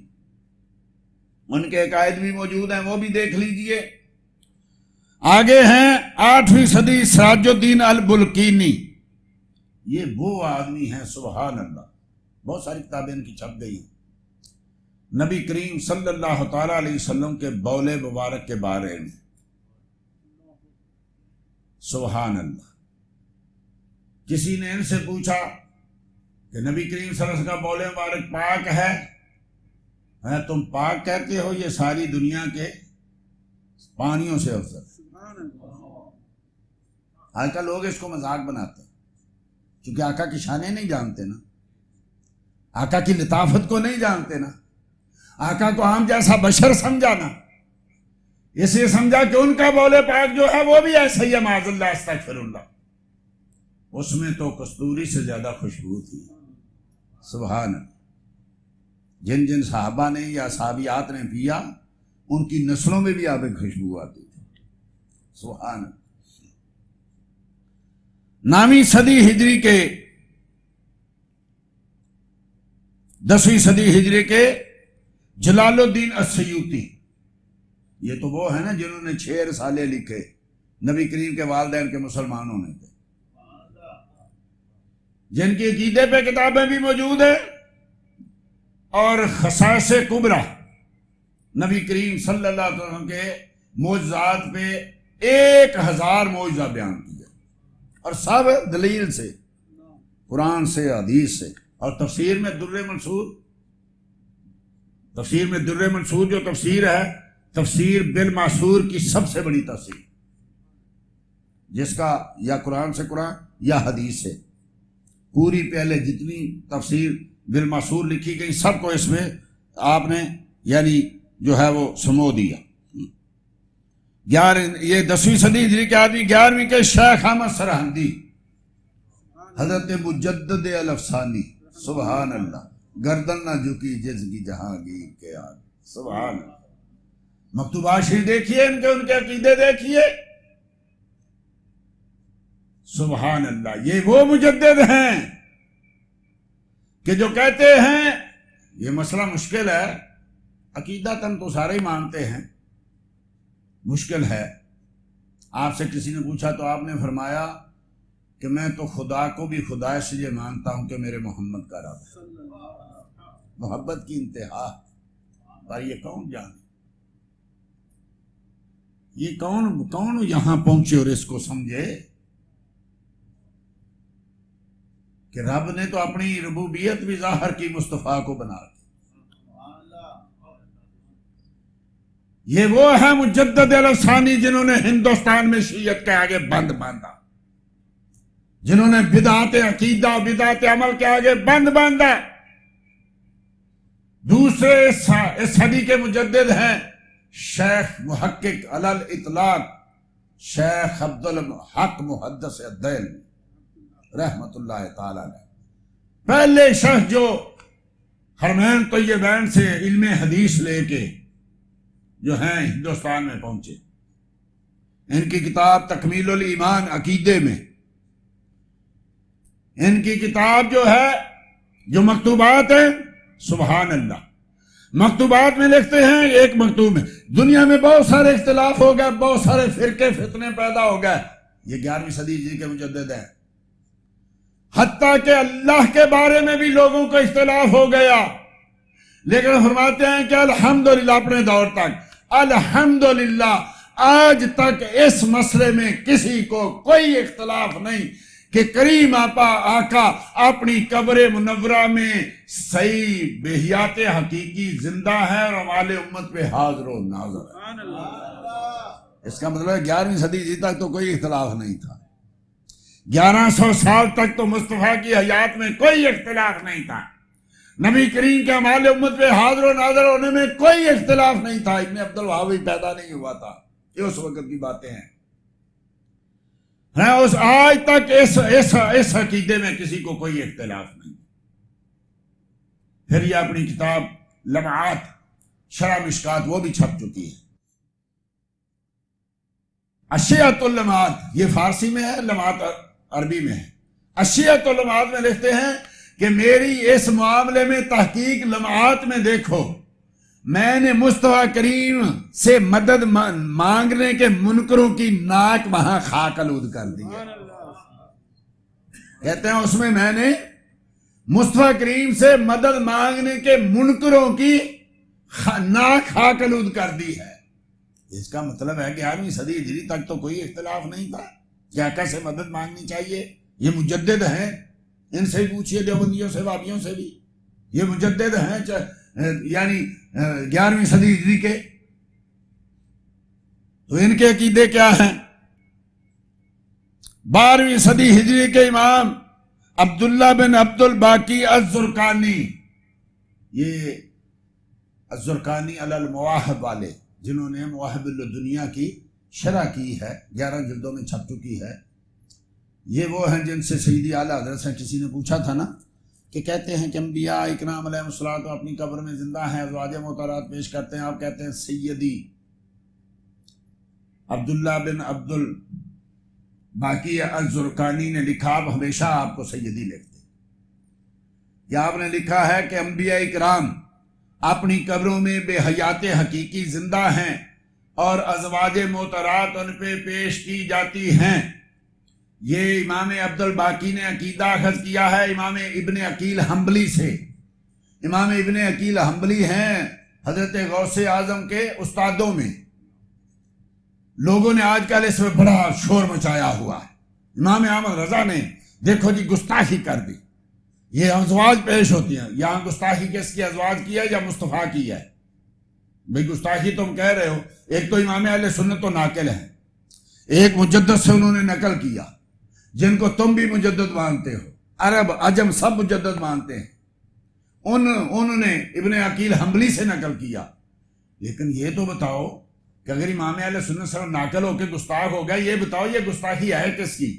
ان کے عقائد بھی موجود ہیں، وہ بھی دیکھ لیجئے۔ آگے ہیں 8ویں صدی سراج الدین البلقینی، یہ وہ آدمی ہیں سبحان اللہ، بہت ساری کتابیں ان کی چھپ گئی ہیں۔ نبی کریم صلی اللہ تعالی علیہ وسلم کے بول مبارک کے بارے میں سبحان اللہ، کسی نے ان سے پوچھا کہ نبی کریم صلی اللہ علیہ وسلم کا بول مبارک پاک ہے، تم پاک کہتے ہو، یہ ساری دنیا کے پانیوں سے افضل۔ آج کل لوگ اس کو مذاق بناتے ہیں کیونکہ آقا کی شانیں نہیں جانتے نا، آقا کی لطافت کو نہیں جانتے نا، آقا کو عام جیسا بشر سمجھا نا، اس لیے سمجھا کہ ان کا بول پاک جو ہے وہ بھی ایسا ہی ہے، معاذ اللہ استغفر اللہ، اس میں تو کستوری سے زیادہ خوشبو تھی سبحان اللہ۔ جن جن صحابہ نے یا صحابیات نے پیا ان کی نسلوں میں بھی آب خوشبو آتی تھی سبحان اللہ۔ 9ویں صدی ہجری کے 10ویں صدی ہجری کے جلال الدین السیوطی، یہ تو وہ ہے نا جنہوں نے 6 رسالے لکھے، نبی کریم کے والدین کے مسلمانوں میں تھے، جن کی عقیدے پہ کتابیں بھی موجود ہیں، اور خصائص کبریٰ نبی کریم صلی اللہ علیہ وسلم کے معجزات پہ 1000 معجزہ بیان کیا، اور سب دلیل سے، قرآن سے، حدیث سے۔ اور تفسیر میں در منصور جو تفسیر ہے، تفسیر بالمعصور کی سب سے بڑی تفسیر، جس کا یا قرآن سے قرآن یا حدیث سے پوری پہلے جتنی تفسیر بالمعصور لکھی گئی سب کو اس میں آپ نے یعنی جو ہے وہ سمو دیا۔ یہ 10ویں صدی ہجری کے آدمی 11ویں کے شیخ احمد سرہندی، حضرت مجدد الافسانی سبحان اللہ، گردن نہ جھکی جس کی جہانگیر کے آگے سبحان اللہ۔ مکتوبات شریف دیکھیے، ان کے عقیدے دیکھیے سبحان اللہ۔ یہ وہ مجدد ہیں کہ جو کہتے ہیں یہ مسئلہ مشکل ہے، عقیدہ تم تو سارے ہی مانتے ہیں، مشکل ہے۔ آپ سے کسی نے پوچھا تو آپ نے فرمایا کہ میں تو خدا کو بھی خدا اس لیے مانتا ہوں کہ میرے محمد کا رب ہے۔ محبت کی انتہا پر یہ کون جانے، یہ کون یہاں پہنچے اور اس کو سمجھے کہ رب نے تو اپنی ربوبیت بھی ظاہر کی مصطفیٰ کو بنا دی۔ یہ وہ ہے مجدد الافسانی جنہوں نے ہندوستان میں شیعت کے آگے بند باندھا، جنہوں نے بدعت عقیدہ بدعت عمل کے آگے بند باندھا۔ دوسرے اس صدی کے مجدد ہیں شیخ محقق علی الاطلاق شیخ عبد الحق محدث الدہلوی رحمت اللہ تعالی علیہ، پہلے شخص جو حرمین طیبین سے علم حدیث لے کے جو ہیں ہندوستان میں پہنچے۔ ان کی کتاب تکمیل الایمان عقیدے میں، ان کی کتاب جو ہے جو مکتوبات ہیں سبحان اللہ، مکتوبات میں لکھتے ہیں، ایک مکتوب میں دنیا میں بہت سارے اختلاف ہو گئے، بہت سارے فرقے فتنے پیدا ہو گئے، یہ 11ویں صدی ہجری کے مجدد ہیں، حتیٰ کہ اللہ کے بارے میں بھی لوگوں کو اختلاف ہو گیا، لیکن فرماتے ہیں کہ الحمدللہ اپنے دور تک الحمدللہ آج تک اس مسئلے میں کسی کو کوئی اختلاف نہیں کہ کریم آقا اپنی قبر منورہ میں صحیح بحیات حقیقی زندہ ہے اور ہمارے امت پہ حاضر و ناظر ہے۔ اس کا مطلب ہے 11ویں صدی تک تو کوئی اختلاف نہیں تھا، 1100 سال تک تو مصطفیٰ کی حیات میں کوئی اختلاف نہیں تھا، نبی کریم کے ہمارے امت پہ حاضر و ناظر ہونے میں کوئی اختلاف نہیں تھا۔ ابن عبد الوہاب پیدا نہیں ہوا تھا، یہ اس وقت کی باتیں ہیں۔ اس آج تک اس عقیدے میں کسی کو کوئی اختلاف نہیں۔ پھر یہ اپنی کتاب لمعات شرح مشکات وہ بھی چھپ چکی ہے، اشیعۃ اللمعات، یہ فارسی میں ہے، لمعات عربی میں ہے۔ اشیعۃ اللمعات میں لکھتے ہیں کہ میری اس معاملے میں تحقیق لمعات میں دیکھو، میں نے مصطفیٰ کریم سے مدد مانگنے کے منکروں کی ناک وہاں خاک آلود کر دی ہے۔ کہتے ہیں اس میں نے مصطفیٰ کریم سے مدد مانگنے کے منکروں کی ناک خاک آلود کر دی ہے۔ اس کا مطلب ہے کہ 11ویں صدی ہجری تک تو کوئی اختلاف نہیں تھا کہ آقا سے مدد مانگنی چاہیے۔ یہ مجدد ہیں، ان سے پوچھئے دیوبندیوں سے، وہابیوں سے بھی، یہ مجدد ہیں یعنی 11ویں صدی ہجری کے، تو ان کے عقیدے کیا ہیں؟ 12ویں صدی ہجری کے امام عبداللہ بن عبد الباقی الزرقانی، یہ الزرقانی علی المواہب والے، جنہوں نے مواہب الدنیا کی شرح کی ہے، 11 جلدوں میں چھپ چکی ہے، یہ وہ ہیں جن سے سیدی اعلیٰ حضرت سے کسی نے پوچھا تھا نا کہ کہتے ہیں کہ انبیاء اکرام علیہ الصلوۃ اپنی قبر میں زندہ ہیں، ازواج مطہرات پیش کرتے ہیں، آپ کہتے ہیں سیدی عبداللہ بن عبد الباقی الزرقانی نے لکھا، آپ ہمیشہ آپ کو سیدی لکھتے ہیں، یا آپ نے لکھا ہے کہ انبیاء اکرام اپنی قبروں میں بے حیات حقیقی زندہ ہیں اور ازواج مطہرات ان پہ پیش کی جاتی ہیں۔ یہ امام عبد الباقی نے عقیدہ اخذ کیا ہے امام ابن عقیل حنبلی سے۔ امام ابن عقیل حنبلی ہیں حضرت غوث اعظم کے استادوں میں، لوگوں نے آج کل اس میں بڑا شور مچایا ہوا ہے۔ امام احمد رضا نے دیکھو جی گستاخی کر دی، یہ ازواج پیش ہوتی ہیں، یہاں گستاخی کس کی، ازواج کی ہے یا مصطفیٰ کی ہے؟ بھئی گستاخی تم کہہ رہے ہو، ایک تو امام اہل سنت و ناقل ہیں، ایک مجدد سے انہوں نے نقل کیا، جن کو تم بھی مجدد مانتے ہو، عرب عجم سب مجدد مانتے ہیں، انہوں نے ابن عقیل حنبلی سے نقل کیا۔ لیکن یہ تو بتاؤ کہ اگر امام اہل سنت سے ناقل ہو کے گستاخ ہو گیا، یہ بتاؤ یہ گستاخی ہے کس کی،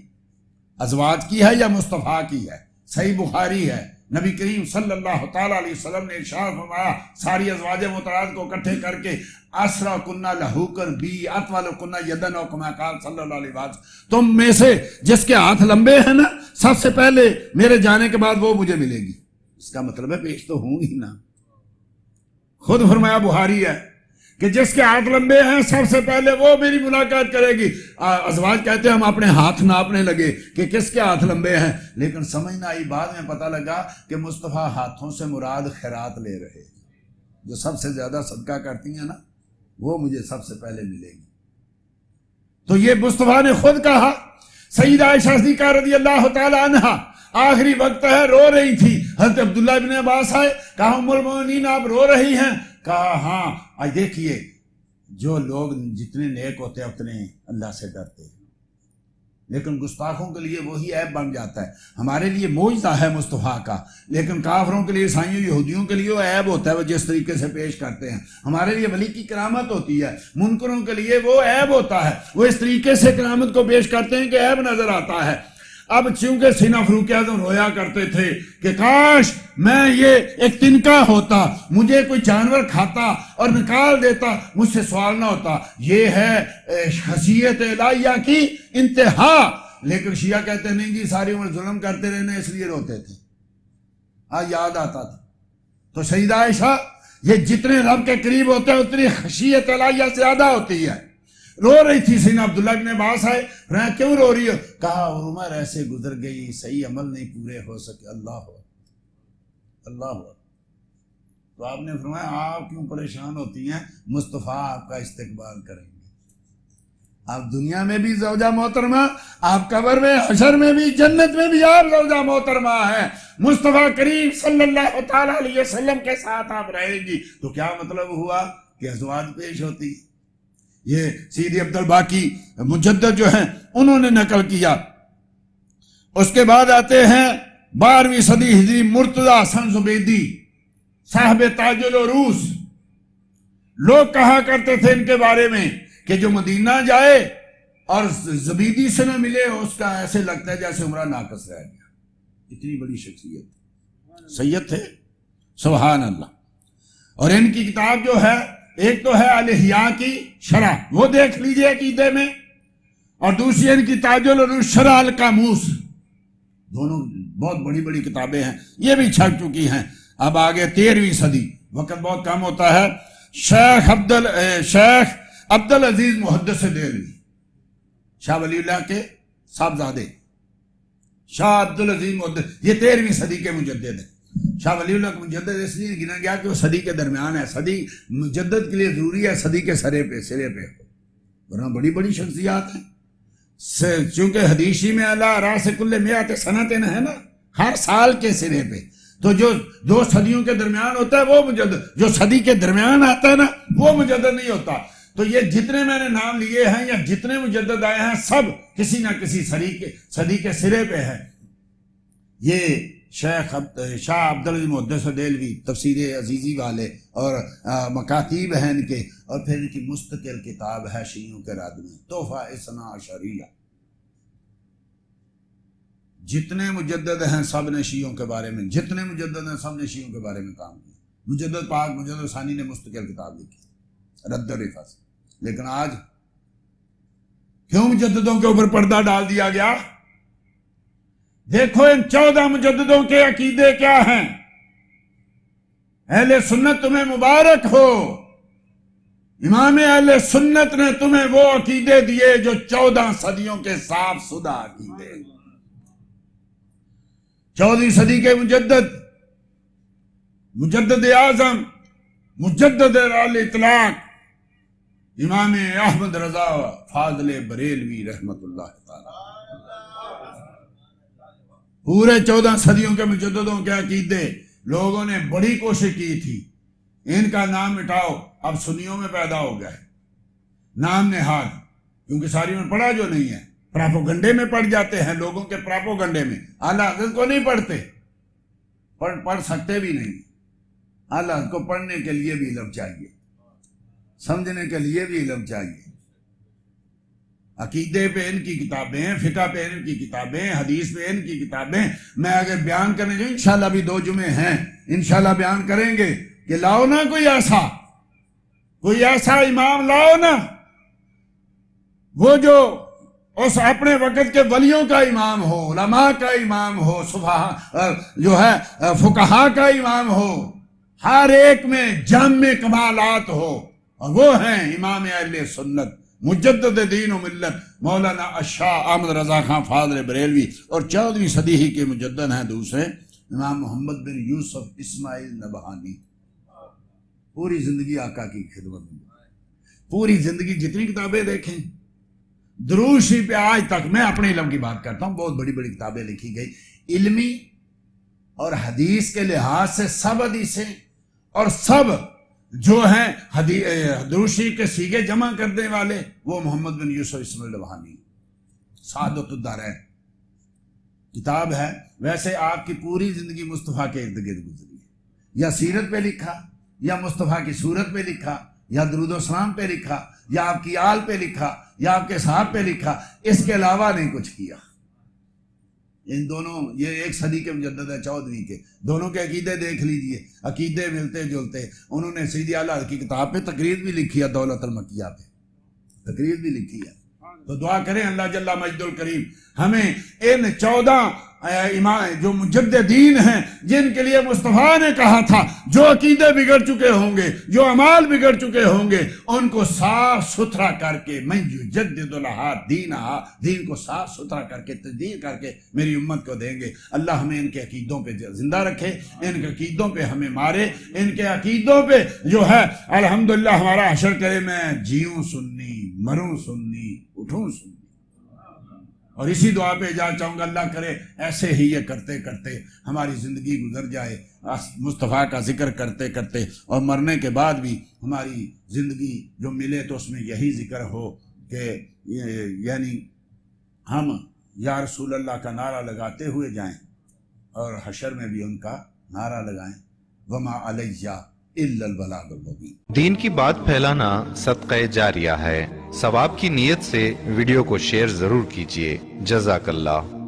ازواج کی ہے یا مصطفیٰ کی ہے؟ صحیح بخاری ہے، نبی کریم صلی اللہ تعالیٰ علیہ وسلم نے ارشاد فرمایا ساری ازواج مطہرات کو اکٹھے کر کے، اسرا کنہ لہو کر بی اطول کنہ یدن او کما قال صلی اللہ علیہ وسلم، تم میں سے جس کے ہاتھ لمبے ہیں نا، سب سے پہلے میرے جانے کے بعد وہ مجھے ملے گی۔ اس کا مطلب ہے پیش تو ہوں گی نا، خود فرمایا بخاری ہے کہ جس کے ہاتھ لمبے ہیں سب سے پہلے وہ میری ملاقات کرے گی۔ ازواج کہتے ہیں ہم اپنے ہاتھ ناپنے لگے کہ کس کے ہاتھ لمبے ہیں، لیکن سمجھ نہ آئی، بعد میں پتہ لگا کہ مصطفیٰ ہاتھوں سے مراد خیرات لے رہے، جو سب سے زیادہ صدقہ کرتی ہیں نا وہ مجھے سب سے پہلے ملے گی۔ تو یہ مصطفیٰ نے خود کہا۔ سیدہ عائشہ صدیقہ رضی اللہ تعالی عنہا آخری وقت ہے، رو رہی تھی، حضرت عبداللہ ابن عباس آئے، کہا ام المؤمنین آپ رو رہی ہیں؟ کہا ہاں، آج دیکھیے جو لوگ جتنے نیک ہوتے ہیں اتنے اللہ سے ڈرتے ہیں، لیکن گستاخوں کے لیے وہی عیب بن جاتا ہے۔ ہمارے لیے معجزہ ہے مصطفیٰ کا، لیکن کافروں کے لیے، عیسائیوں یہودیوں کے لیے وہ عیب ہوتا ہے، وہ جس طریقے سے پیش کرتے ہیں۔ ہمارے لیے ولی کی کرامت ہوتی ہے، منکروں کے لیے وہ عیب ہوتا ہے، وہ اس طریقے سے کرامت کو پیش کرتے ہیں کہ عیب نظر آتا ہے۔ اب چونکہ سینہ فاروق اعظم رویا کرتے تھے کہ کاش میں یہ ایک تنکا ہوتا، مجھے کوئی جانور کھاتا اور نکال دیتا، مجھ سے سوال نہ ہوتا۔ یہ ہے خشیت الہیہ کی انتہا۔ لیکن شیعہ کہتے ہیں نہیں جی ساری عمر ظلم کرتے رہنے اس لیے روتے تھے، یاد آتا تھا۔ تو سیدہ عائشہ یہ جتنے رب کے قریب ہوتے ہیں اتنی خشیت الہیہ زیادہ ہوتی ہے۔ رو رہی تھی، سیدنا عبداللہ بن عباس آئے، کیوں رو رہی ہو؟ کہا عمر ایسے گزر گئی، صحیح عمل نہیں پورے ہو سکے۔ اللہ اللہ۔ تو آپ نے فرمایا آپ کیوں پریشان ہوتی ہیں، مصطفیٰ آپ کا استقبال کریں گے، آپ دنیا میں بھی زوجہ محترمہ، آپ قبر میں، حشر میں بھی، جنت میں بھی آپ زوجہ محترمہ ہیں، مصطفیٰ کریم صلی اللہ تعالیٰ علیہ وسلم کے ساتھ آپ رہیں گی، تو کیا مطلب ہوا کہ ازواج پیش ہوتی. یہ سیدی عبدالباقی مجدد جو ہیں انہوں نے نقل کیا. اس کے بعد آتے ہیں 12ویں صدی ہجری مرتضی حسن زبیدی صاحب تاج العروس. لوگ کہا کرتے تھے ان کے بارے میں کہ جو مدینہ جائے اور زبیدی سے نہ ملے اس کا ایسے لگتا ہے جیسے عمرہ ناقص رہ گیا. اتنی بڑی شخصیت سید تھے، سبحان اللہ. اور ان کی کتاب جو ہے ایک تو ہے الاحیاء کی شرح، وہ دیکھ لیجئے عقیدے میں، اور دوسری ان کی تاج العروس شرح القاموس. دونوں بہت بڑی بڑی کتابیں ہیں، یہ بھی چھپ چکی ہیں. اب آگے 13ویں صدی، وقت بہت کم ہوتا ہے. شیخ عبدالعزیز محدث دہلوی، شاہ ولی اللہ کے صاحبزادے شاہ عبدالعزیز محدث، یہ 13ویں صدی کے مجدد ہیں. شاہ ولی اللہ کا مجدد اس لیے گنا گیا کہ وہ صدی کے درمیان ہے. صدی مجدد کے لیے ضروری ہے صدی کے سرے پہ، ورنہ بڑی بڑی شخصیات ہیں. چونکہ حدیثی میں اللہ راس کل میات سنتن ہے نا، ہر سال کے سرے پہ. تو جو 2 صدیوں کے درمیان ہوتا ہے وہ مجدد، جو صدی کے درمیان آتا ہے نا وہ مجدد نہیں ہوتا. تو یہ جتنے میں نے نام لیے ہیں یا جتنے مجدد آئے ہیں سب کسی نہ کسی صدی کے سرے پہ ہیں. یہ شاہ عبدالعزیز محدث دہلوی تفسیر عزیزی والے اور مکاتیب ہیں ان کے، اور پھر ان کی مستقل کتاب ہے شیعوں کے رد میں تحفہ اثنا عشریہ. جتنے مجدد ہیں سب نے شیعوں کے بارے میں، جتنے مجدد ہیں سب نے شیعوں کے بارے میں کام کیا. مجدد پاک مجدد ثانی نے مستقل کتاب لکھی رد الرفض. لیکن آج کیوں مجددوں کے اوپر پردہ ڈال دیا گیا؟ دیکھو ان 14 مجددوں کے عقیدے کیا ہیں. اہل سنت تمہیں مبارک ہو، امام اہل سنت نے تمہیں وہ عقیدے دیے جو 14 صدیوں کے صاف شدہ عقیدے. 14ویں صدی کے مجدد اعظم، مجدد الاطلاق امام احمد رضا فاضل بریلوی رحمت اللہ تعالی. پورے 14 صدیوں کے مجددوں کے عقیدے لوگوں نے بڑی کوشش کی تھی ان کا نام مٹاؤ. اب سنیوں میں پیدا ہو گیا ہے نام نہاد، کیونکہ ساری میں پڑھا جو نہیں ہے، پراپوگنڈے میں پڑھ جاتے ہیں، لوگوں کے پراپوگنڈے میں. اعلیٰ حضرت کو نہیں پڑھتے، پڑھ سکتے بھی نہیں. اعلیٰ حضرت کو پڑھنے کے لیے بھی علم چاہیے، سمجھنے کے لیے بھی علم چاہیے. عقیدے پہ ان کی کتابیں، فقہ پہ ان کی کتابیں، حدیث پہ ان کی کتابیں. میں اگر بیان کرنے جو انشاءاللہ بھی 2 جمعے ہیں، انشاءاللہ بیان کریں گے کہ لاؤ نا کوئی ایسا امام لاؤ نا وہ جو اس اپنے وقت کے ولیوں کا امام ہو، علماء کا امام ہو، جو ہے فقہا کا امام ہو، ہر ایک میں جامع کمالات ہو. اور وہ ہیں امام اہل سنت مجدد دین و ملت مولانا الشاہ احمد رضا خان فاضل بریلوی. اور 14ویں صدی ہی کے مجدد ہیں دوسرے امام محمد بن یوسف اسماعیل نبہانی. پوری زندگی آقا کی خدمت میں، پوری زندگی جتنی کتابیں دیکھیں درود شریف پہ آج تک. میں اپنے علم کی بات کرتا ہوں، بہت بڑی بڑی کتابیں لکھی گئی علمی اور حدیث کے لحاظ سے. سب حدیثیں اور سب جو ہیں درود شریف کے سیغے جمع کرنے والے وہ محمد بن یوسف اسماعیل نبہانی. سعادت الدارین کتاب ہے. ویسے آپ کی پوری زندگی مصطفیٰ کے ارد گرد گزری ہے، یا سیرت پہ لکھا، یا مصطفیٰ کی صورت پہ لکھا، یا درود و سلام پہ لکھا، یا آپ کی آل پہ لکھا، یا آپ کے صحاب پہ لکھا. اس کے علاوہ نہیں کچھ کیا. ان دونوں، یہ 1 صدی کے مجدد ہے 14ویں کے. دونوں کے عقیدے دیکھ لیجئے، عقیدے ملتے جلتے. انہوں نے سیدی اعلیٰ کی کتاب پہ تقریر بھی لکھی ہے، دولت المکیہ پہ تقریر بھی لکھی ہے. تو دعا کریں اللہ جل مجد الکریم ہمیں ان 14 امام جو مجددین ہیں جن کے لیے مصطفیٰ نے کہا تھا جو عقیدے بگڑ چکے ہوں گے، جو اعمال بگڑ چکے ہوں گے، ان کو صاف ستھرا کر کے من یجدد لہا دینہا، دین کو صاف ستھرا کر کے تجدید کر کے میری امت کو دیں گے. اللہ ہمیں ان کے عقیدوں پہ زندہ رکھے، ان کے عقیدوں پہ ہمیں مارے، ان کے عقیدوں پہ جو ہے الحمدللہ ہمارا حشر کرے. میں جیوں سنی، مروں سنی، گھٹوں سن لی۔ اور اسی دعا پہ جا چاہوں گا اللہ کرے ایسے ہی یہ کرتے کرتے ہماری زندگی گزر جائے، مصطفیٰ کا ذکر کرتے کرتے، اور مرنے کے بعد بھی ہماری زندگی جو ملے تو اس میں یہی ذکر ہو کہ یعنی ہم یا رسول اللہ کا نعرہ لگاتے ہوئے جائیں اور حشر میں بھی ان کا نعرہ لگائیں، وما علیہ الا البلاغ المبین۔ دین کی بات پھیلانا صدقہ جاریہ ہے، ثواب کی نیت سے ویڈیو کو شیئر ضرور کیجیے۔ جزاک اللہ۔